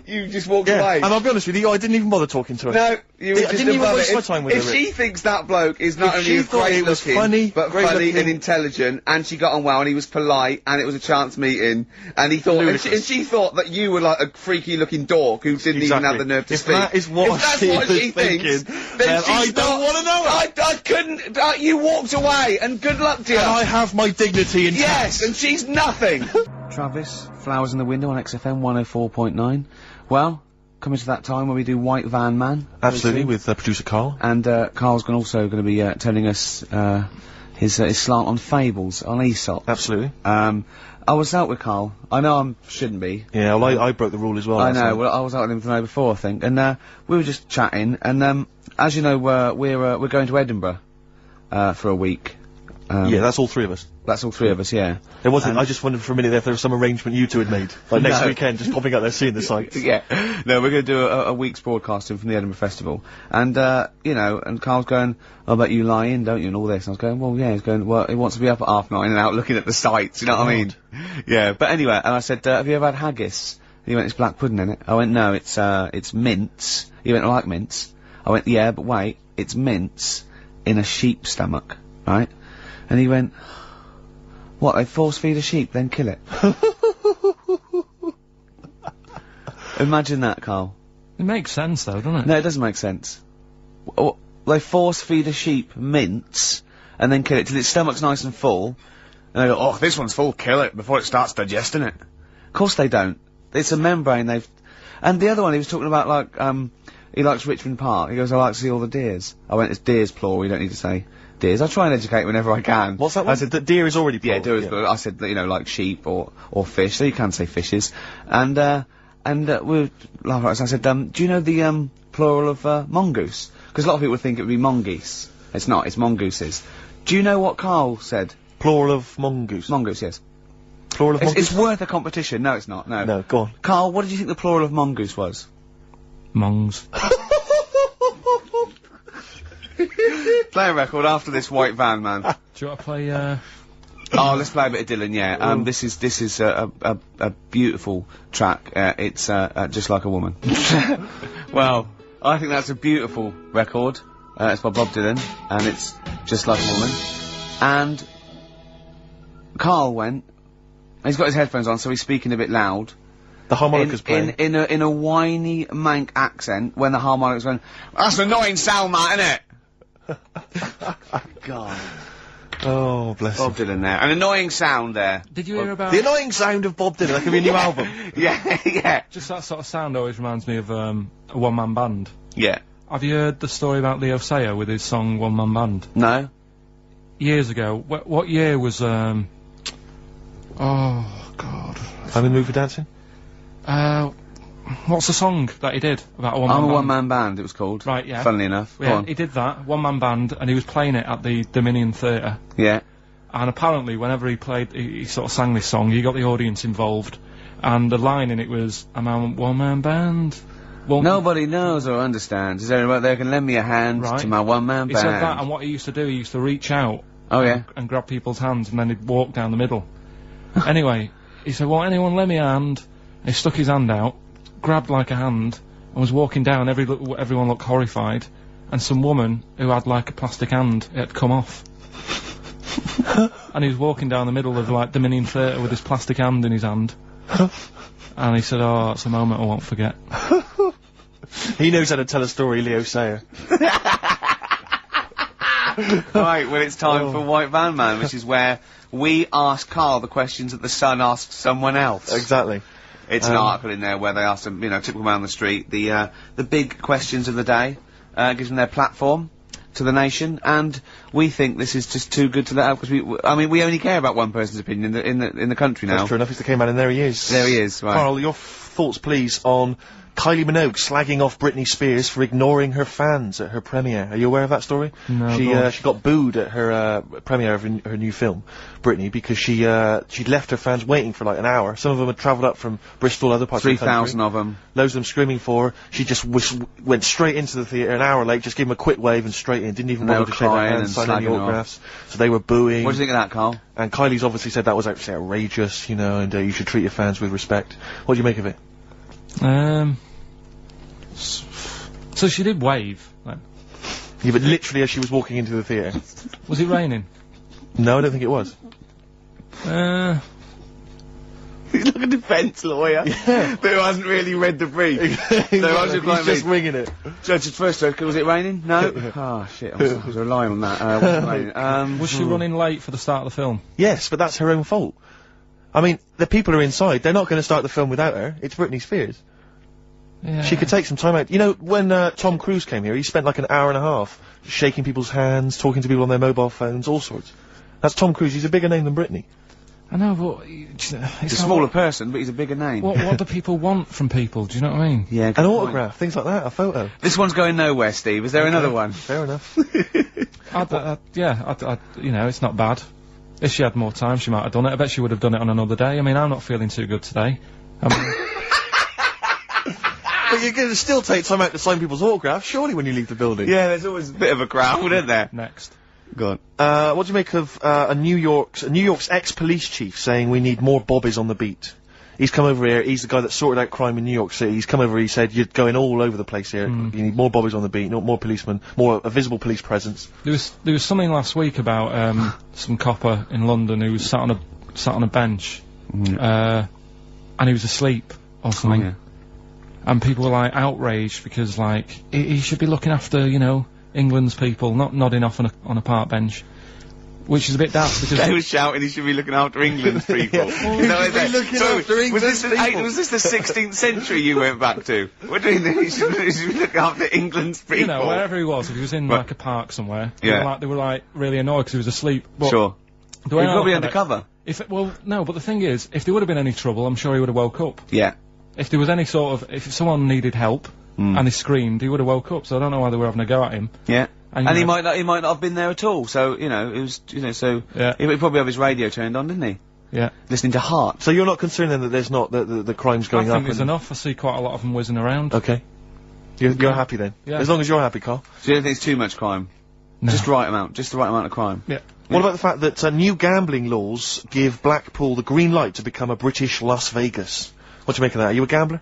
You just walked away. And I'll be honest with you, I didn't even bother talking to her. No, you were just didn't even above waste it. my time with her. If she thinks that bloke is not only great looking, funny, but funny and intelligent, and she got on well, and he was polite, and it was a chance meeting, and he thought, and she thought that you were like a freaky looking dork who didn't even have the nerve to speak. That is what she thinks, then I don't want to know it. I couldn't, you walked away, and good luck to you. And I have my dignity intact. Yes, and she's nothing. Travis, Flowers in the Window on XFM 104.9. Well, coming to that time where we do White Van Man. Absolutely, with producer Carl. And Carl's also going to be telling us his slant on fables, on Aesop. Absolutely. I was out with Carl. I know I shouldn't be. Yeah, well, I broke the rule as well. I know. Well, I was out with him the night before, I think, and we were just chatting. And as you know, we're going to Edinburgh for a week. Yeah, that's all three of us. That's all three of us, yeah. There wasn't, I just wondered for a minute if there was some arrangement you two had made. Like next weekend, just popping out there seeing the sights. Yeah. No, we're going to do a week's broadcasting from the Edinburgh Festival. And, you know, and Carl's going, I bet you lie in, don't you, and all this. And I was going, well, yeah. He's going, well, he wants to be up at 9:30 and out looking at the sights, you know what I mean? Yeah, but anyway, and I said, have you ever had haggis? And he went, it's black pudding in it. I went, no, it's mince. He went, I like mince. I went, yeah, but wait, it's mince in a sheep's stomach, right? And he went, what, they force feed a sheep, then kill it? Imagine that, Carl. It makes sense, though, doesn't it? No, it doesn't make sense. They force feed a sheep mince, and then kill it till its stomach's nice and full, and they go, oh, this one's full, kill it, before it starts digesting it. Of course they don't. It's a membrane and the other one, he was talking about, like, he likes Richmond Park. He goes, I like to see all the deers. I went, it's deers, plural, you don't need to say deers. I try and educate whenever I can. What's that one? I said that deer is already plural. Yeah, deer is plural. I said, you know, like sheep or fish, so you can say fishes. And we laughed at us. I said, do you know the, plural of, mongoose? Because a lot of people think it would be mongoose. It's not, it's mongooses. Do you know what Carl said? Plural of mongoose. Mongoose, yes. Plural of mongoose? It's worth a competition. No, it's not, no. No, go on. Carl, what did you think the plural of mongoose was? Mongs. Play a record after this white van, man. Do you want to play, Oh, let's play a bit of Dylan, yeah. This is a beautiful track. It's, Just Like a Woman. Well, I think that's a beautiful record. It's by Bob Dylan, and it's Just Like a Woman. And Carl went, he's got his headphones on, so he's speaking a bit loud. The harmonica's playing. In a whiny mank accent, when the harmonica's going, that's an annoying sound, Matt, innit? God. Oh, bless Bob Dylan there. An annoying sound there. Did you hear about... The annoying sound of Bob Dylan, that could be a new album. Yeah, yeah. Just that sort of sound always reminds me of, a one-man band. Yeah. Have you heard the story about Leo Sayer with his song One Man Band? No. Years ago. What year was, oh, God. I'm in the mood for dancing? What's the song that he did about a one-man band? I'm a one-man band, it was called. Right, yeah. Funnily enough. Yeah, he did that, one-man band, and he was playing it at the Dominion Theatre. Yeah. And apparently, whenever he played, he sort of sang this song, he got the audience involved, and the line in it was, I'm a one-man band. Nobody knows or understands. Is anyone out there can lend me a hand to my one-man band? He said that, and what he used to do, he used to reach out. Oh, yeah? And grab people's hands, and then he'd walk down the middle. Anyway, he said, well, anyone lend me a hand? And he stuck his hand out, grabbed like a hand, and was walking down, everyone looked horrified, and some woman who had like a plastic hand, it had come off. And he was walking down the middle of like Dominion Theatre with his plastic hand in his hand. And he said, oh, that's a moment I won't forget. He knows how to tell a story, Leo Sayer. Right, well it's time for White Van Man, which is where we ask Carl the questions that the Sun asks someone else. Exactly. It's an article in there where they ask them, you know, typical man on the street, the big questions of the day, gives them their platform to the nation, and we think this is just too good to let out, because we only care about one person's opinion in the country now. That's true enough, he's the K-Man, and there he is. There he is, right. Carl, your thoughts please on Kylie Minogue slagging off Britney Spears for ignoring her fans at her premiere. Are you aware of that story? No. She got booed at her premiere of her new film, Britney, because she'd left her fans waiting for like an hour. Some of them had travelled up from Bristol, other parts of the country. 3,000 of them. Loads of them screaming for her. She just went straight into the theatre an hour late, just gave them a quick wave and straight in. Didn't even bother to shake their hands, sign any autographs. So they were booing. What do you think of that, Carl? And Kylie's obviously said that was actually outrageous, you know, and you should treat your fans with respect. What do you make of it? So she did wave, then? Yeah, but literally as she was walking into the theatre. Was it raining? No, I don't think it was. He's like a defence lawyer. Yeah. Who hasn't really read the brief. He's just winging it. Judge's first joke, was it raining? No? Oh, shit, I was relying on that. Was it raining? Was she running late for the start of the film? Yes, but that's her own fault. I mean, the people are inside, they're not going to start the film without her. It's Britney Spears. Yeah. She could take some time out. You know, when Tom Cruise came here, he spent like an hour and a half shaking people's hands, talking to people on their mobile phones, all sorts. That's Tom Cruise. He's a bigger name than Britney. I know, but... He's a smaller person, but he's a bigger name. What do people want from people? Do you know what I mean? Yeah, an autograph, things like that, a photo. This one's going nowhere, Steve. Is there another one? Fair enough. Yeah, you know, it's not bad. If she had more time, she might have done it. I bet she would have done it on another day. I mean, I'm not feeling too good today. But you're going to still take time out to sign people's autographs, surely, when you leave the building. Yeah, there's always a bit of a crowd, isn't there? Next. Go on. What do you make of New York's ex-police chief saying we need more bobbies on the beat? He's come over here. He's the guy that sorted out crime in New York City. He's come over. He said, "You're going all over the place here. You need more bobbies on the beat, more policemen, a visible police presence." There was something last week about some copper in London who was sat on a bench, and he was asleep or something. Oh, yeah. And people were like outraged because like he should be looking after England's people, not nodding off on a park bench, which is a bit daft because they were shouting he should be looking after England's people. Was this the 16th century you went back to? What do you think he should be looking after England's people? You know, wherever he was, if he was in like a park somewhere, yeah, they were like really annoyed because he was asleep. But sure. The way He'd probably undercover. No, but the thing is, if there would have been any trouble, I'm sure he would have woke up. Yeah. If there was any sort of, if someone needed help and he screamed, he would have woke up. So I don't know why they were having a go at him. Yeah. And he might not have been there at all. So it was yeah. He probably have his radio turned on, didn't he? Yeah. Listening to Heart. So you're not concerned then that there's not the crimes going up? I think there's enough. I see quite a lot of them whizzing around. Okay. You're happy then? Yeah. As long as you're happy, Carl. So you don't think it's too much crime? No. Just the right amount of crime. Yeah. What about the fact that new gambling laws give Blackpool the green light to become a British Las Vegas? What do you make of that? Are you a gambler?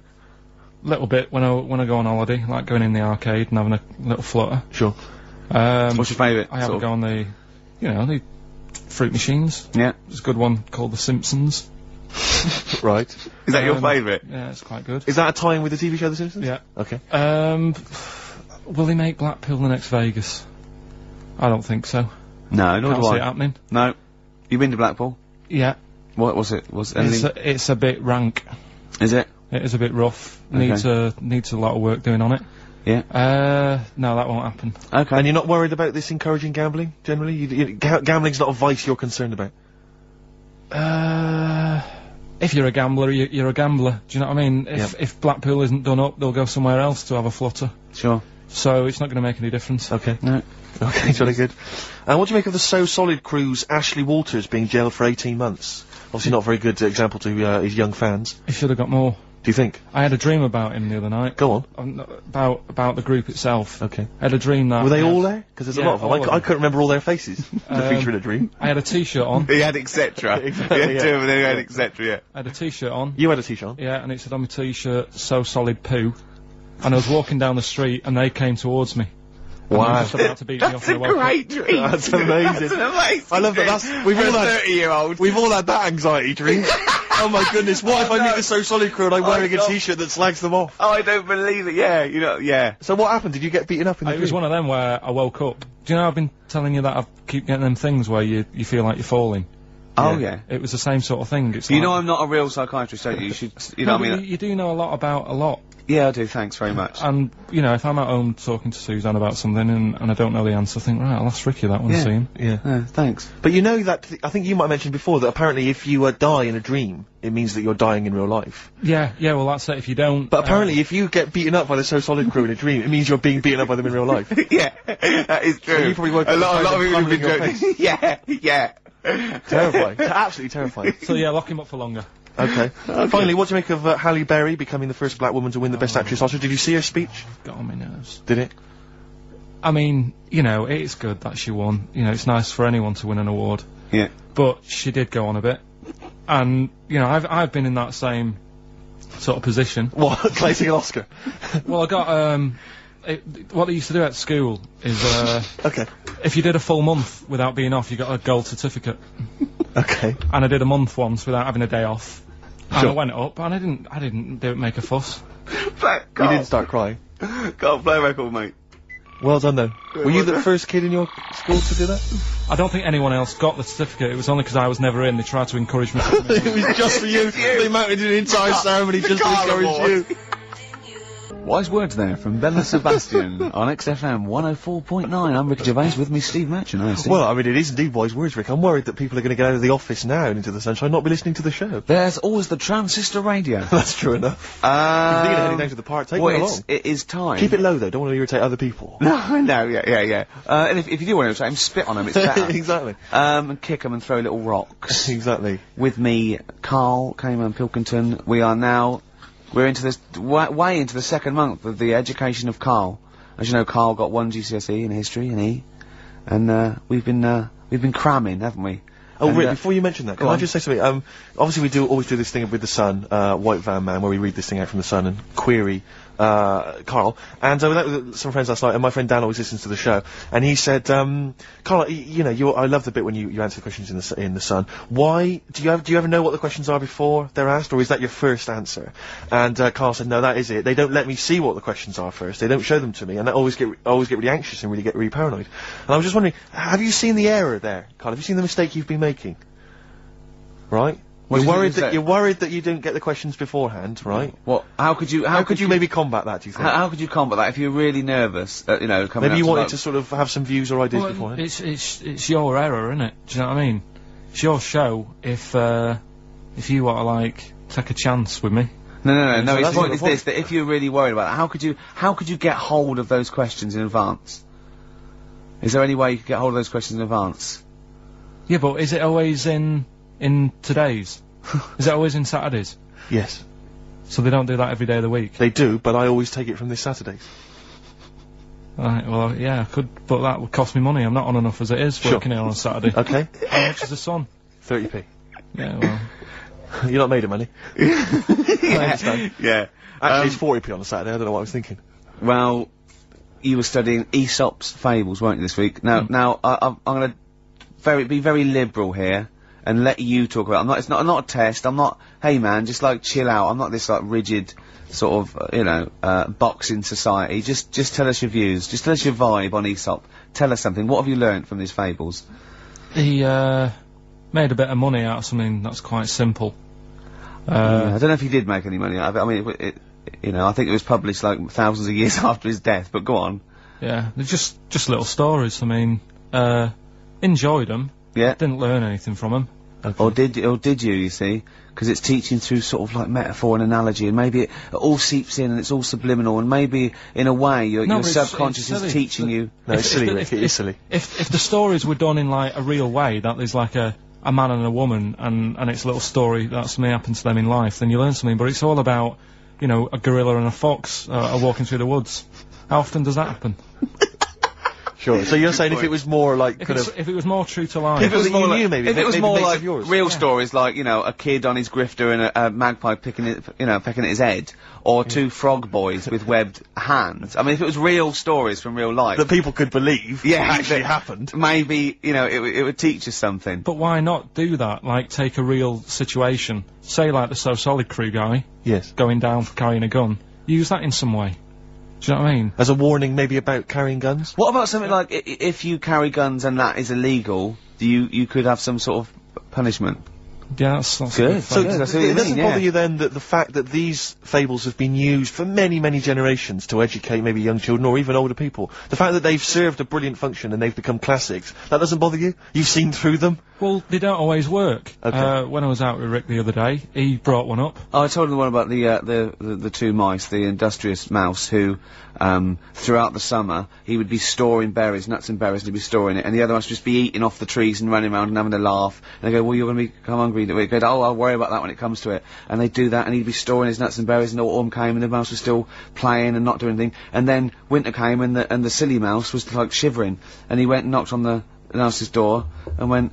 Little bit when I go on holiday, like going in the arcade and having a little flutter. Sure. What's your favourite? I have a go on the fruit machines. Yeah. There's a good one called The Simpsons. Right. Is that your favourite? Yeah, it's quite good. Is that a tie-in with the TV show The Simpsons? Yeah. Okay. Will they make Blackpool the next Vegas? I don't think so. No, nor Can't do see I. it happening. No. You been to Blackpool? Yeah. What was it? Was anything? It's a bit rank. Is it? It is a bit rough. Okay. Needs a lot of work doing on it. Yeah. No, that won't happen. Okay. And you're not worried about this encouraging gambling, generally? Gambling's not a vice you're concerned about? If you're a gambler, you're a gambler. Do you know what I mean? If Blackpool isn't done up, they'll go somewhere else to have a flutter. Sure. So it's not going to make any difference. Okay. No. Okay, it's really good. And what do you make of the So Solid crew's Ashley Walters being jailed for 18 months? Obviously not a very good example to his young fans. He should have got more. Do you think? I had a dream about him the other night. Go on. About the group itself. Okay. I had a dream that... Were they all there? Because there's a lot of them. all of them. I couldn't remember all their faces. To feature in a dream. I had a t-shirt on. He had etc. Exactly, He had yeah. two of them, he had etc. Yeah. I had a t-shirt on. You had a t-shirt on? Yeah, and it said on my t-shirt, So Solid Poo. And I was walking down the street and they came towards me. And they were just about to beat me off That's a and I woke up. great dream. That's amazing. That's an amazing I love that. dream. We've all For a had 30-year-old. We've all had that anxiety dream. Oh my goodness! What if I meet the So Solid crew and I'm wearing a t-shirt that slags them off? Oh, I don't believe it. Yeah, yeah. So what happened? Did you get beaten up in the It was dream? one of them where I woke up. Do you know I've been telling you that I keep getting them things where you feel like you're falling? Oh yeah. It was the same sort of thing. It's You like, know I'm not a real psychiatrist, don't you? You should, you know no, what I but mean? you do know a lot about a lot. Yeah, I do, thanks very much. And, if I'm at home talking to Suzanne about something and I don't know the answer, I think, right, I'll ask Ricky that one, Yeah. see him. Yeah. Thanks. But you know that, I think you might have mentioned before that apparently if you die in a dream, it means that you're dying in real life. Yeah, well that's it, if you don't... But apparently if you get beaten up by the So Solid crew in a dream, it means you're being beaten up by them in real life. Yeah, that is true. So you probably woke a up lot and of people have been your joking. Yeah. Terrifying. Absolutely terrifying. So yeah, lock him up for longer. Okay. Finally, what do you make of Halle Berry becoming the first black woman to win the Best Actress Oscar? Did you see her speech? Got on my nerves. Did it? I mean, it's good that she won. It's nice for anyone to win an award. Yeah. But she did go on a bit. And, I've been in that same sort of position. What? Claiming an Oscar? Well, I got, what they used to do at school is, Okay. if you did a full month without being off, you got a gold certificate. Okay. And I did a month once without having a day off. And Sure. I went up, and I didn't make a fuss. You didn't start crying. Can't play record, mate. Well done, though. Were you the first kid in your school to do that? I don't think anyone else got the certificate. It was only because I was never in. They tried to encourage me to come in. It was just for you. They mounted an entire ceremony just to encourage you. Wise words there from Bella Sebastian on XFM 104.9. I'm Ricky Gervais, with me Steve Matchin. Hi, Steve. Well, I mean, it is indeed wise words, Rick. I'm worried that people are going to get out of the office now and into the sunshine and not be listening to the show. There's always the transistor radio. That's true enough. If you're heading down to the park, take me along. It is time. Keep it low, though. Don't want to irritate other people. No, I know, yeah. And if you do want to irritate him, spit on him, it's better. Exactly. And kick them and throw little rocks. Exactly. With me, Karl Pilkington. We're into this, way into the second month of the education of Karl. As you know, Karl got 1 GCSE in history and we've been cramming, haven't we? Oh, Rick, before you mention that, can I just say something? Obviously we always do this thing with the Sun, White Van Man, where we read this thing out from the Sun and query, Karl. And I was out with some friends last night, and my friend Dan always listens to the show, and he said, Karl, you know, I love the bit when you answer the questions in the Sun. Why, do you ever know what the questions are before they're asked, or is that your first answer? And, Karl said, no, that is it. They don't let me see what the questions are first. They don't show them to me, and I always get really anxious and really paranoid. And I was just wondering, have you seen the error there, Karl? Have you seen the mistake you've been making? Right? You're worried that you didn't get the questions beforehand, right? What? How could you maybe combat that, do you think? How could you combat that if you're really nervous, you know, coming maybe you wanted like to sort of have some views or ideas beforehand? It's your error, isn't it? Do you know what I mean? It's your show if you want to, like, take a chance with me. No, his point is this, that if you're really worried about it, how could you get hold of those questions in advance? Is there any way you could get hold of those questions in advance? Yeah, but is it always in today's? Is it always in Saturdays? Yes. So they don't do that every day of the week? They do, but I always take it from this Saturdays. Right, well, yeah, I could, but that would cost me money. I'm not on enough as it is working here on a Saturday. Okay. How much is the Sun? 30p. Yeah, well... You're not made of money. I understand. Yeah. Actually, it's 40p on a Saturday, I don't know what I was thinking. Well, you were studying Aesop's Fables, weren't you, this week? Now, I'm gonna be very liberal here, and let you talk about it. It's not a test, I'm not, hey man, just like chill out, I'm not this like rigid, sort of, you know, box in society. Just tell us your views, just tell us your vibe on Aesop. Tell us something, what have you learnt from these fables? He, made a bit of money out of something that's quite simple. I don't know if he did make any money out of it. I mean, you know, I think it was published like thousands of years after his death, but go on. Yeah, they're just little stories. I mean, enjoyed them. Yeah. Didn't learn anything from them. Okay. Or did you see? Because it's teaching through sort of like metaphor and analogy, and maybe it all seeps in and it's all subliminal, and maybe in a way your subconscious is teaching you. No, it's silly, Rick, it is silly. If the stories were done in like a real way, that there's like a man and a woman, and it's a little story that something happened to them in life, then you learn something. But it's all about, you know, a gorilla and a fox are walking through the woods. How often does that happen? Sure. So you're saying if it was more like if it was more true to life, if it was more like, maybe, if it was more like real Yeah. stories, like, you know, a kid on his grifter and a magpie pecking at his head, or two frog boys with webbed hands. I mean, if it was real stories from real life that people could believe, yeah, actually happened, maybe, you know, it would teach us something. But why not do that? Like, take a real situation, say like the So Solid Crew guy, yes, going down for carrying a gun. Use that in some way. Do you know what I mean? As a warning, maybe about carrying guns. What about something like if you carry guns and that is illegal, you could have some sort of punishment? Yeah, that's good. So yeah, that's it doesn't bother yeah. you then that the fact that these fables have been used for many, many generations to educate maybe young children or even older people, the fact that they've served a brilliant function and they've become classics, that doesn't bother you? You've seen through them? Well, they don't always work. Okay. When I was out with Rick the other day, he brought one up. Oh, I told him the one about the two mice, the industrious mouse, who, throughout the summer, he would be storing berries, nuts and berries, and he'd be storing it, and the other ones would just be eating off the trees and running around and having a laugh, and they go, well, you're gonna become hungry, he'd go, oh, I'll worry about that when it comes to it, and they'd do that, and he'd be storing his nuts and berries, and autumn came, and the mouse was still playing and not doing anything, and then winter came, and the silly mouse was, like, shivering, and he went and knocked on the mouse's door, and went,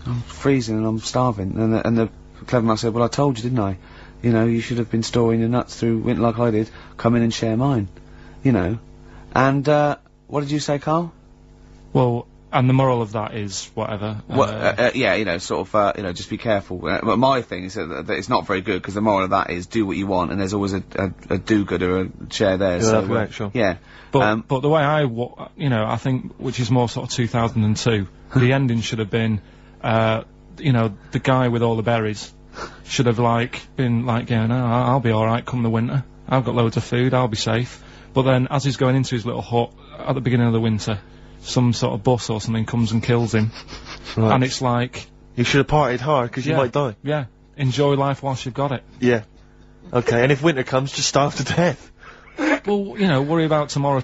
I'm freezing and I'm starving, and the clever mouse said, well, I told you, didn't I? You know, you should have been storing your nuts through winter like I did. Come in and share mine. You know. And, what did you say, Karl? Well, and the moral of that is whatever. Yeah, you know, sort of, you know, just be careful. But my thing is that it's not very good, because the moral of that is do what you want, and there's always a do-gooder, a share there. Yeah, so, right, sure. Yeah. But the way you know, I think, which is more sort of 2002, the ending should have been, you know, the guy with all the berries should have, like, been, like, going, oh, I'll be alright come the winter. I've got loads of food, I'll be safe. But then, as he's going into his little hut at the beginning of the winter, some sort of bus or something comes and kills him. Right. And it's like... You should have partied hard, because you might die. Yeah. Enjoy life whilst you've got it. Yeah. Okay, and if winter comes, just starve to death. Well, you know, worry about tomorrow.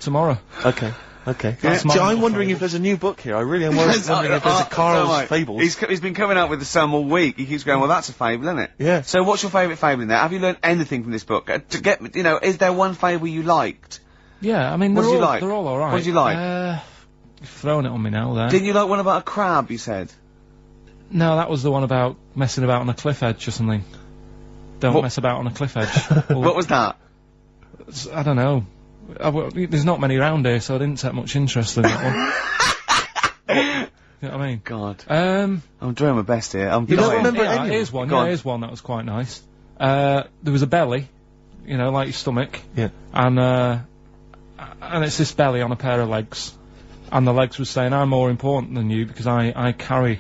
Okay. Okay. That's my See, I'm little wondering fable. if there's a new book here. I really am wondering if there's a Karl's Fables. He's been coming out with the Sun all week. He keeps going, well, that's a fable, isn't it? Yeah. So what's your favourite fable in there? Have you learned anything from this book? To get, you know, is there one fable you liked? Yeah, I mean, What they're did you all, like? they're all alright. What did you like? You've thrown it on me now, there. Didn't you like one about a crab, you said? No, that was the one about messing about on a cliff edge or something. Don't mess about on a cliff edge. What was that? I don't know. There's not many around here, so I didn't take much interest in that one. You know what I mean? God. I'm doing my best here. You don't remember any? Here's one. Yeah, here's one that was quite nice. There was a belly, you know, like your stomach. Yeah. And it's this belly on a pair of legs. And the legs was saying, I'm more important than you because I carry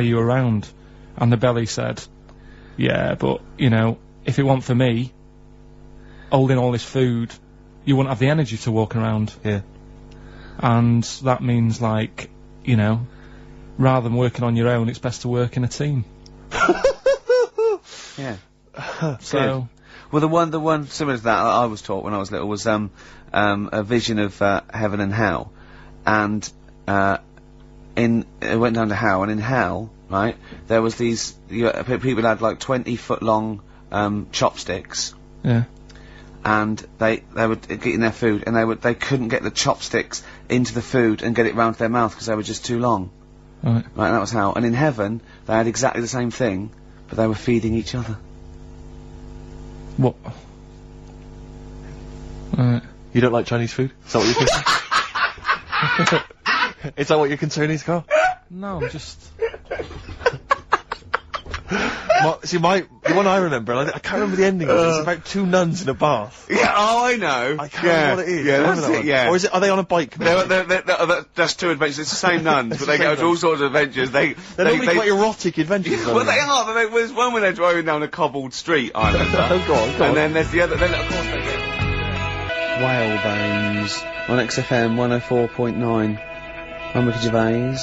you around. And the belly said, yeah, but, you know, if it weren't for me, holding all this food, you wouldn't have the energy to walk around. Yeah. And that means, like, you know, rather than working on your own, it's best to work in a team. Yeah. So... Well, the one similar to that I was taught when I was little was, a vision of, heaven and hell. And, it went down to hell, and in hell, right, there was these, people had like 20-foot long, chopsticks. Yeah. And they were getting their food, and they couldn't get the chopsticks into the food and get it round to their mouth because they were just too long. Right. Right, and that was hell. And in heaven, they had exactly the same thing, but they were feeding each other. What? Right. You don't like Chinese food? Is that what you're thinking? Is that what your concern is, Carl? No, just... The one I remember, I can't remember the ending of it, it's about two nuns in a bath. Yeah, oh, I know. I can't remember what it is. Yeah, that's it, yeah. Or are they on a bike? That's two adventures, it's the same nuns, but they go to all sorts of adventures. They're normally quite erotic adventures. Well, they are, but there's one where they're driving down a cobbled street, I remember. Oh, go on. And then there's the other, then of course they get... Whalebones on XFM 104.9. I'm Ricky Gervais.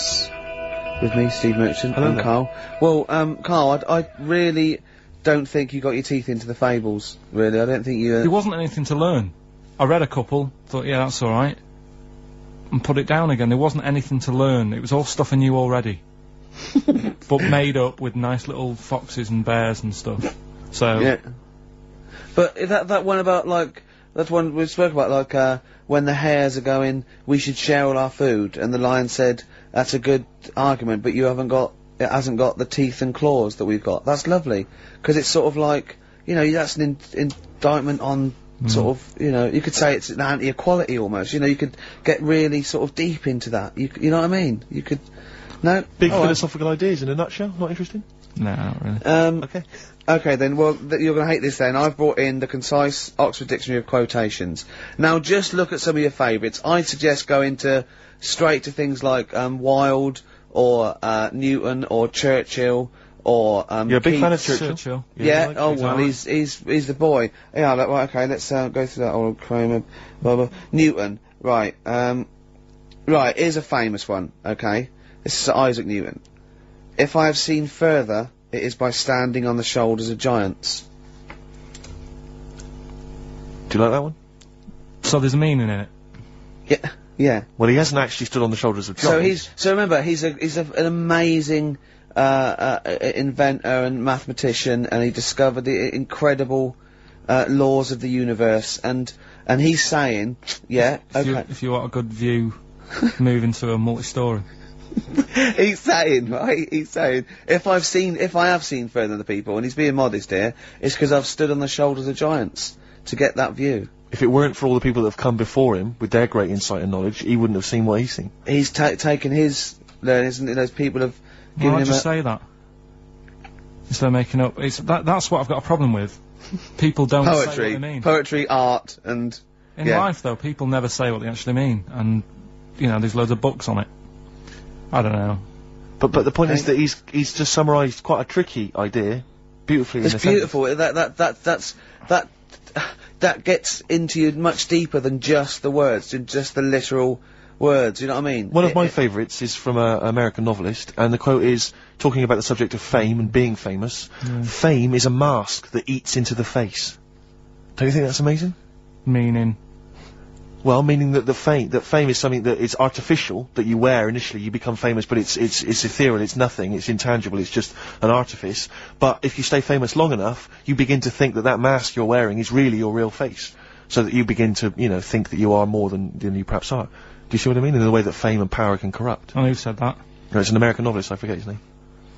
With me, Steve Merchant. Hello and there. Carl. Well, Carl, I really don't think you got your teeth into the fables, really. I don't think you... There wasn't anything to learn. I read a couple, thought, yeah, that's alright. And put it down again. There wasn't anything to learn. It was all stuff I knew already. But made up with nice little foxes and bears and stuff. So... Yeah. But that one about, like... That one we spoke about, like, when the hares are going, we should share all our food, and the lion said, that's a good argument, but it hasn't got the teeth and claws that we've got. That's lovely. Because it's sort of like, you know, that's an indictment on sort of, you know, you could say it's an anti-equality almost. You know, you could get really sort of deep into that. You know what I mean? You could... No? Big philosophical ideas in a nutshell? Not interesting? No, not really. Okay. Okay then, well, you're gonna hate this then. I've brought in the concise Oxford Dictionary of Quotations. Now, just look at some of your favourites. I'd suggest going straight to things like, Wilde, or, Newton, or Churchill, or, You're a big fan of Churchill? Churchill? Yeah, oh well, he's the boy. Yeah, right, okay, let's, go through that old Kramer, blah, blah. Newton, right, right, here's a famous one, okay? This is Sir Isaac Newton. If I have seen further, it is by standing on the shoulders of giants. Do you like that one? So there's a meaning in it? Yeah, yeah. Well, he hasn't actually stood on the shoulders of giants. So remember, he's an amazing, inventor and mathematician, and he discovered the incredible, laws of the universe, and he's saying, yeah, okay. If you want a good view, move into a multi-story. He's saying, right, if I have seen further than the people, and he's being modest here, it's because I've stood on the shoulders of giants to get that view. If it weren't for all the people that have come before him, with their great insight and knowledge, he wouldn't have seen what he's seen. He's taken his learnings, and those people have given Why him just say that? Instead of making up, that's what I've got a problem with. People don't say what they mean. Poetry, art, and... In life, though, people never say what they actually mean, and, you know, there's loads of books on it. I don't know. But the point is that he's just summarised quite a tricky idea, beautifully. It's beautiful. That gets into you much deeper than just the words, just the literal words. You know what I mean? One of my favourites is from an American novelist, and the quote is talking about the subject of fame and being famous. Yeah. Fame is a mask that eats into the face. Don't you think that's amazing? Meaning? Well, meaning that fame is something that is artificial, that you wear initially, you become famous, but it's ethereal, it's nothing, it's intangible, it's just an artifice. But if you stay famous long enough, you begin to think that mask you're wearing is really your real face. So that you begin to, you know, think that you are more than you perhaps are. Do you see what I mean? In the way that fame and power can corrupt. Oh, who said that? No, it's an American novelist, I forget his name.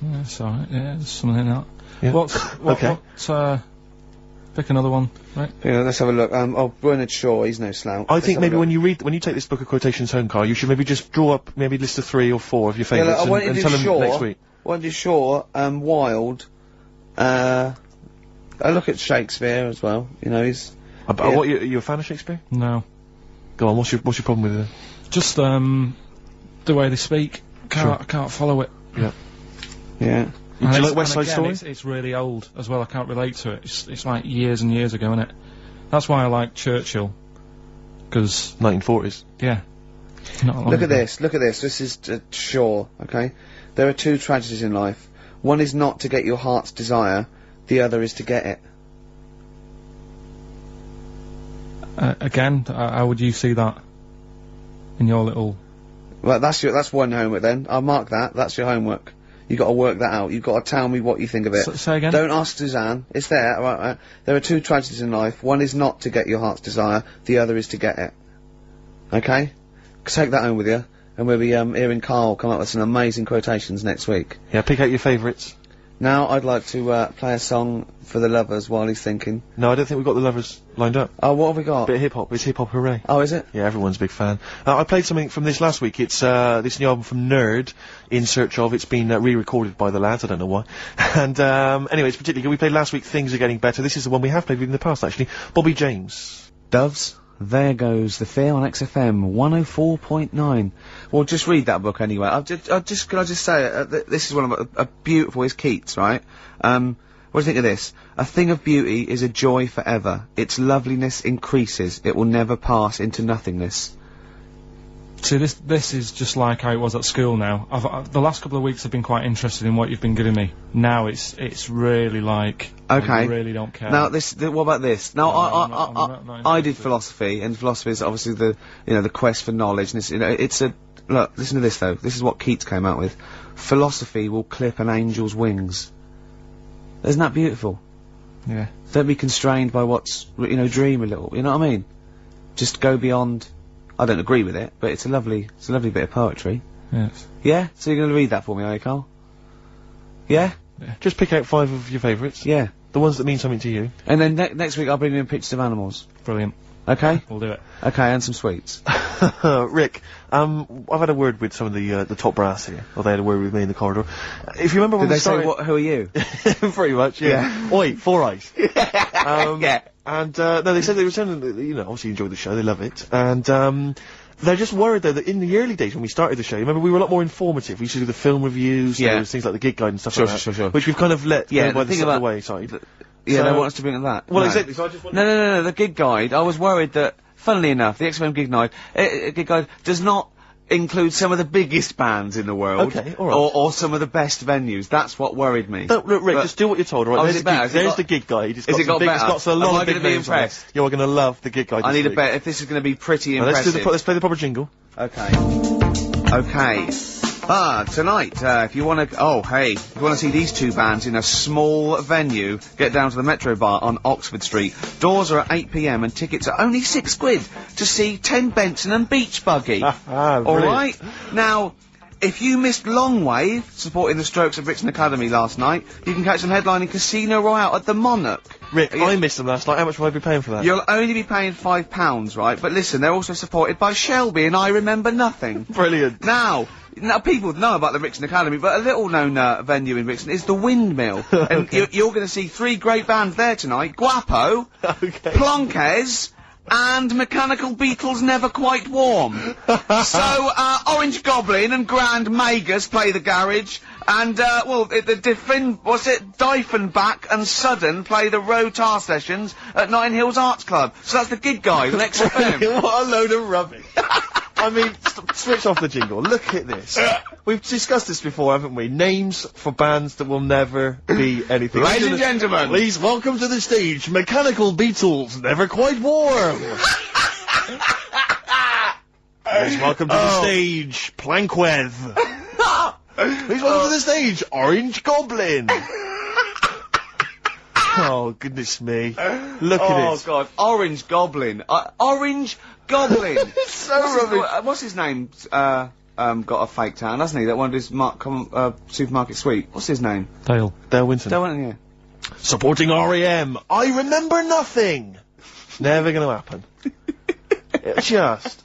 Yeah, it's alright. Yeah, there's something in that. Yeah. What's pick another one, right? Yeah, let's have a look. Bernard Shaw, he's no slouch. I think maybe when you take this book of quotations home, Carl, you should maybe just draw up maybe a list of 3 or 4 of your favourites and tell them next week. I want to do Shaw, Wilde, I look at Shakespeare as well, you know, he's... What, you a fan of Shakespeare? No. Go on, what's your problem with it? Just, the way they speak. I can't follow it. Yeah. Yeah. Do you like West Side Story? It's really old as well. I can't relate to it. It's like years and years ago, isn't it? That's why I like Churchill. Because 1940s. Yeah. Look at this. This is Shaw. Okay. There are 2 tragedies in life. One is not to get your heart's desire. The other is to get it. Again, how would you see that in your little? Well, that's one homework then. I'll mark that. That's your homework. You've got to work that out. You've got to tell me what you think of it. Say again? Don't ask Suzanne. It's there. Right. There are 2 tragedies in life. One is not to get your heart's desire. The other is to get it. Okay? Take that home with you. And we'll be hearing Karl come up with some amazing quotations next week. Yeah, pick out your favourites. Now I'd like to play a song for the lovers while he's thinking. No, I don't think we've got the lovers lined up. Oh, what have we got? Bit of hip-hop. It's hip-hop hooray. Oh, is it? Yeah, everyone's a big fan. I played something from this last week. It's this new album from Nerd, In Search Of. It's been re-recorded by the lads, I don't know why. And anyway, it's particularly good. We played last week Things Are Getting Better. This is the one we have played with in the past, actually. Bobby James. Doves. There goes the fear on XFM 104.9. Well, just read that book anyway. Can I just say, this is one of a beautiful, is Keats, right? What do you think of this? A thing of beauty is a joy forever. Its loveliness increases. It will never pass into nothingness. See, this is just like how it was at school now. The last couple of weeks I've been quite interested in what you've been giving me. Now it's really like, okay. I really don't care. Now what about this? Now I did philosophy, and philosophy is obviously the quest for knowledge, and look, listen to this though. This is what Keats came out with. Philosophy will clip an angel's wings. Isn't that beautiful? Yeah. Don't be constrained by what's, dream a little, you know what I mean? Just go beyond. I don't agree with it, but it's a lovely bit of poetry. Yes. Yeah? So you're going to read that for me, are you, Carl? Yeah? Yeah. Just pick out 5 of your favourites. Yeah. The ones that mean something to you. And then next week I'll bring in pictures of animals. Brilliant. Okay? We'll do it. Okay, and some sweets. Rick, I've had a word with some of the top brass here, or they had a word with me in the corridor. If you remember when Did we they started... say, who are you? Pretty much, yeah. Oi, 4 Eyes. Yeah. And, no, they said they were saying, obviously enjoy the show, they love it, and, they're just worried though that in the early days when we started the show, remember we were a lot more informative. We used to do the film reviews, there was things like the gig guide and stuff like that. Sure. Which we've kind of let go by the wayside. Yeah, they want us to bring that. Well, exactly, so I just wanted... No, the gig guide, I was worried that, funnily enough, the XFM gig guide does not include some of the biggest bands in the world. Okay, alright. Or some of the best venues. That's what worried me. No, look, Rick, just do what you're told, alright? Is it better? There's the gig guide. Has it got better? It's got a lot of big names on it. You're gonna love the gig guide. I need a bet if this is gonna be pretty impressive. Let's play the proper jingle. Okay. Tonight, if you wanna, if you wanna see these 2 bands in a small venue, get down to the Metro Bar on Oxford Street. Doors are at 8 PM and tickets are only £6 to see 10 Benson and Beach Buggy. Alright? Now, if you missed Longwave, supporting the Strokes of Brixton Academy last night, you can catch them headlining Casino Royale at the Monarch. Rick, I missed them last night. How much will I be paying for that? You'll only be paying £5, right? But listen, they're also supported by Shelby and I Remember Nothing. Brilliant. Now, people know about the Brixton Academy, but a little-known venue in Brixton is the Windmill. And you're going to see 3 great bands there tonight. Guapo, Plonkes, and Mechanical Beetles Never Quite Warm. So, Orange Goblin and Grand Magus play the garage, and, Diefenbach and Sudden play the Rotar sessions at Notting Hills Arts Club. So that's the gig guide on XFM. What a load of rubbish. I mean, switch off the jingle. Look at this. We've discussed this before, haven't we? Names for bands that will never be anything. Ladies and gentlemen, please welcome to the stage, Mechanical Beetles Never Quite Warm. Please welcome to the stage, Plankweth. Please welcome to the stage, Orange Goblin. Oh, goodness me. Look at it. Oh, God. Orange Goblin. Orange Goblin. It's so rubbish. What's his name? got a fake town, hasn't he? That one of his supermarket sweep. What's his name? Dale Winton. Dale Winton, yeah. Supporting REM. I remember nothing. Never gonna happen.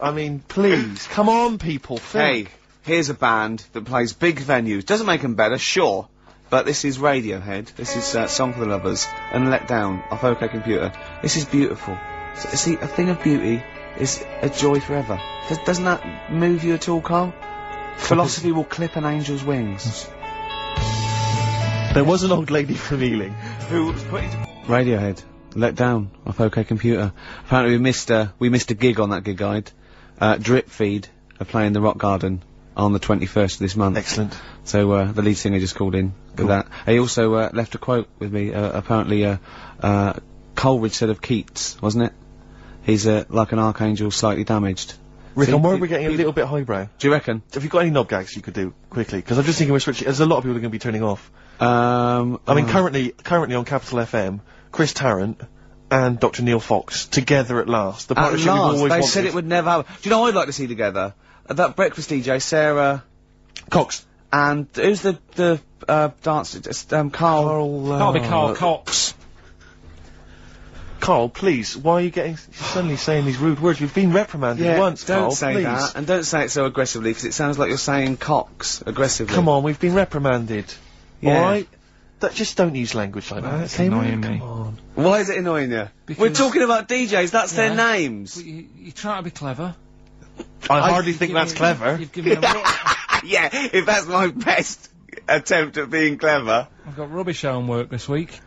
I mean, please, come on, people, think. Hey, here's a band that plays big venues. Doesn't make them better, sure, but this is Radiohead. This is Song for the Lovers and Let Down off OK Computer. This is beautiful. See, a thing of beauty is a joy forever. Doesn't that move you at all, Carl? Philosophy will clip an angel's wings. There was an old lady from Ealing who was put into Radiohead. Let Down off OK Computer. Apparently we missed a gig on that gig guide. Drip Feed are playing the Rock Garden on the 21st of this month. Excellent. So the lead singer just called in with that. He also left a quote with me. Apparently Coleridge said of Keats, wasn't it? He's like an archangel slightly damaged. Rick, I'm worried we're getting a little bit highbrow. Do you reckon? Have you got any knob gags you could do quickly? Because I'm just thinking we're switching. There's a lot of people who are going to be turning off. I mean, currently on Capital FM, Chris Tarrant and Dr. Neil Fox together at last. The partnership we've always wanted. They said it would never happen. Do you know what I'd like to see together? That breakfast DJ, Sarah Cox. And who's the dancer? Just Carl. That'll be Carl Cox. Carl, please, why are you suddenly saying these rude words? We've been reprimanded once, Carl, don't say that, and don't say it so aggressively, because it sounds like you're saying Cox aggressively. Come on, we've been reprimanded. Yeah. Alright? Just don't use language like that. It's annoying me. Come on. Why is it annoying you? Because we're talking about DJs, that's their names. Well, you try to be clever. I hardly think that's clever. You've given me yeah, if that's my best attempt at being clever. I've got rubbish homework this week.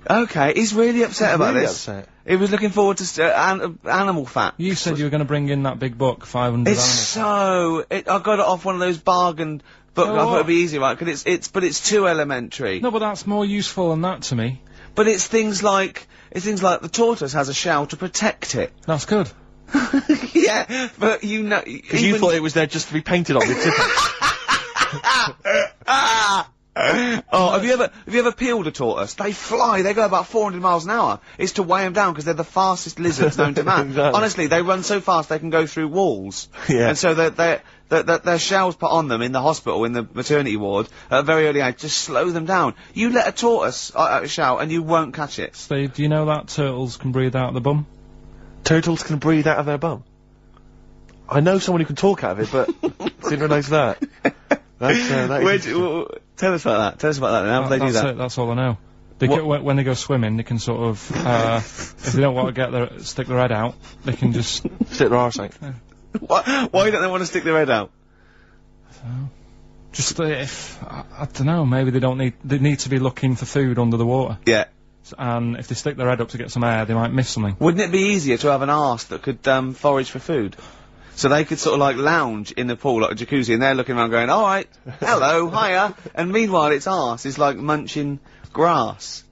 Okay, he's really upset about really this. Upset. He was looking forward to animal fat. You said you were going to bring in that big book, 500 It's animal so... I got it off one of those bargain books. I thought it'd be easy, right? But it's too elementary. No, but that's more useful than that to me. But it's things like the tortoise has a shell to protect it. That's good. Yeah, but you know... Because you thought it was there just to be painted on the tip. Oh, have you ever peeled a tortoise? They fly, they go about 400 miles an hour. It's to weigh them down because they're the fastest lizards known to man. Exactly. Honestly, they run so fast they can go through walls. Yeah. And so their shells put on them in the hospital, in the maternity ward, at a very early age, just slow them down. You let a tortoise shell and you won't catch it. Steve, do you know that turtles can breathe out of the bum? Turtles can breathe out of their bum? I know someone who can talk out of it, but didn't realise that. Tell us about that. Tell us about that. How do they do that? That's all I know. They when they go swimming, they can sort of, if they don't want to stick their head out, they can just stick their arse out. Yeah. Why don't they want to stick their head out? Just if I don't know, maybe they need to be looking for food under the water. Yeah. And if they stick their head up to get some air, they might miss something. Wouldn't it be easier to have an arse that could forage for food? So they could sort of like lounge in the pool like a jacuzzi and they're looking around going, alright, hello, hiya, and meanwhile its arse is like munching grass.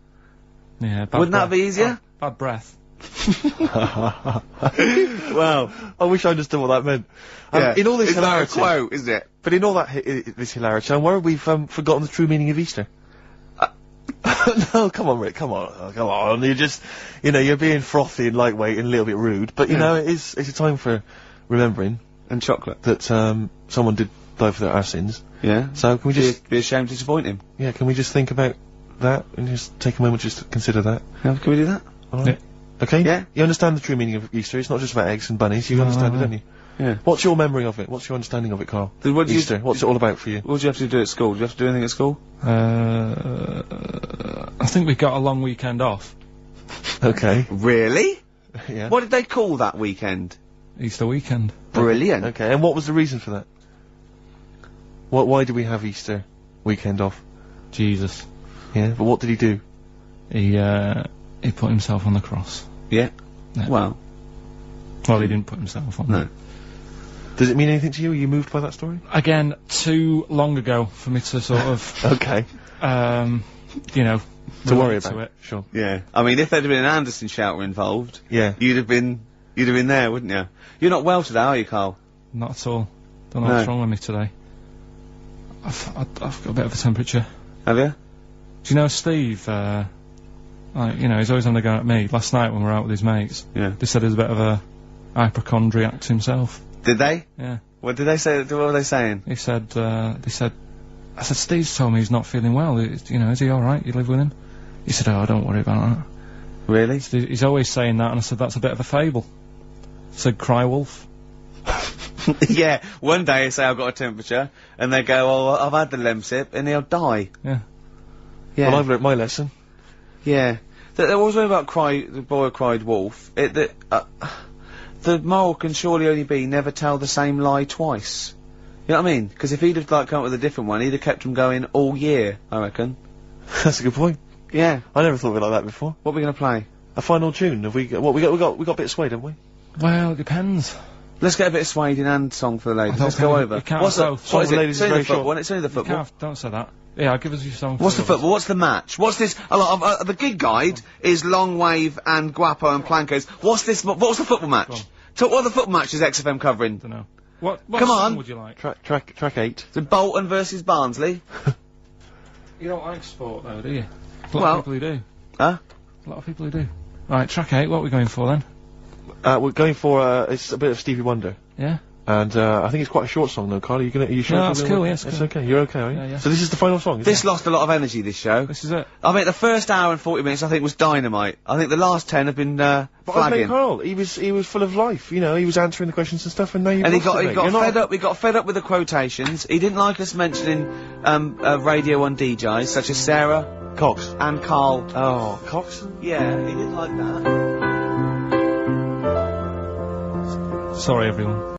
Yeah, Wouldn't that be easier? Bad breath. Well, I wish I understood what that meant. Yeah. In all this it's hilarity, like a quote, isn't it? But in all that this hilarity, I'm worried we've forgotten the true meaning of Easter. No, come on, Rick, come on. You're just, you're being frothy and lightweight and a little bit rude, but it's a time for remembering. And chocolate. That, someone did die for our sins. Yeah. So can we just... Be ashamed to disappoint him. Yeah, can we just think about that and just take a moment just to consider that? Yeah, can we do that? Alright. Yeah. Okay? Yeah. You understand the true meaning of Easter, it's not just about eggs and bunnies, you understand it, don't you? Yeah. What's your memory of it? What's your understanding of it, Carl? Easter, what's it all about for you? What did you have to do at school? Did you have to do anything at school? I think we got a long weekend off. Okay. Really? Yeah. What did they call that weekend? Easter weekend. Brilliant. Okay, and what was the reason for that? Why did we have Easter weekend off? Jesus. Yeah, but what did he do? He put himself on the cross. Yeah. Yeah. Well, he didn't put himself on. No. Does it mean anything to you? Are you moved by that story? Again, too long ago for me to sort of... Okay. To worry about it. Sure. Yeah. I mean, if there'd have been an Anderson shouter involved, yeah, you'd have been there, wouldn't you? You're not well today, are you, Carl? Not at all. Don't know what's wrong with me today. I've got a bit of a temperature. Have you? Do you know Steve, he's always on the go at me. Last night when we were out with his mates, yeah, they said he's a bit of a hypochondriac to himself. Did they? Yeah. What did they say? What were they saying? He said, I said, Steve's told me he's not feeling well. You know, is he alright? You live with him? He said, oh, don't worry about that. Really? He's always saying that, and I said, that's a bit of a fable. I said, cry wolf. Yeah, one day they say I've got a temperature, and they go, oh, I've had the Lemsip, and he'll die. Yeah. Yeah. Well, I've learnt my lesson. Yeah. There was one about the boy who cried wolf. The moral can surely only be never tell the same lie twice. You know what I mean? Because if he'd have, like, come up with a different one, he'd have kept them going all year, I reckon. That's a good point. Yeah. I never thought of it like that before. What are we gonna play? A final tune. Have we got a bit of Suede, haven't we? Well, it depends. Let's get a bit of Suede and song for the ladies. Let's go over. What is it? It's only the football. It's only the football. Don't say that. Yeah, I'll give us your song. What's the football? What's the match? What's this? The gig guide is Long Wave and Guapo and Plankers. What's this? What's the football match? What are the football matches XFM covering? Don't know. What Come song on. would you like? Track 8. So Bolton versus Barnsley. You don't like sport though, do you? A lot of people who do. Huh? A lot of people who do. Right, track 8, what are we going for then? We're going for, it's a bit of Stevie Wonder. Yeah? And, I think it's quite a short song though, Carl. Are you sure? No, that's cool, yes. It's okay, you're okay, are you? Yeah. So this is the final song, This lost a lot of energy, this show. This is it. I mean, the first hour and 40 minutes, I think, was dynamite. I think the last 10 have been, flagging. Carl, he was full of life, you know, he was answering the questions and stuff, and now he got fed up with the quotations. He didn't like us mentioning, Radio 1 DJs, such as Sarah Cox and Karl. Oh, Cox? Yeah, he didn't like that. Sorry, everyone.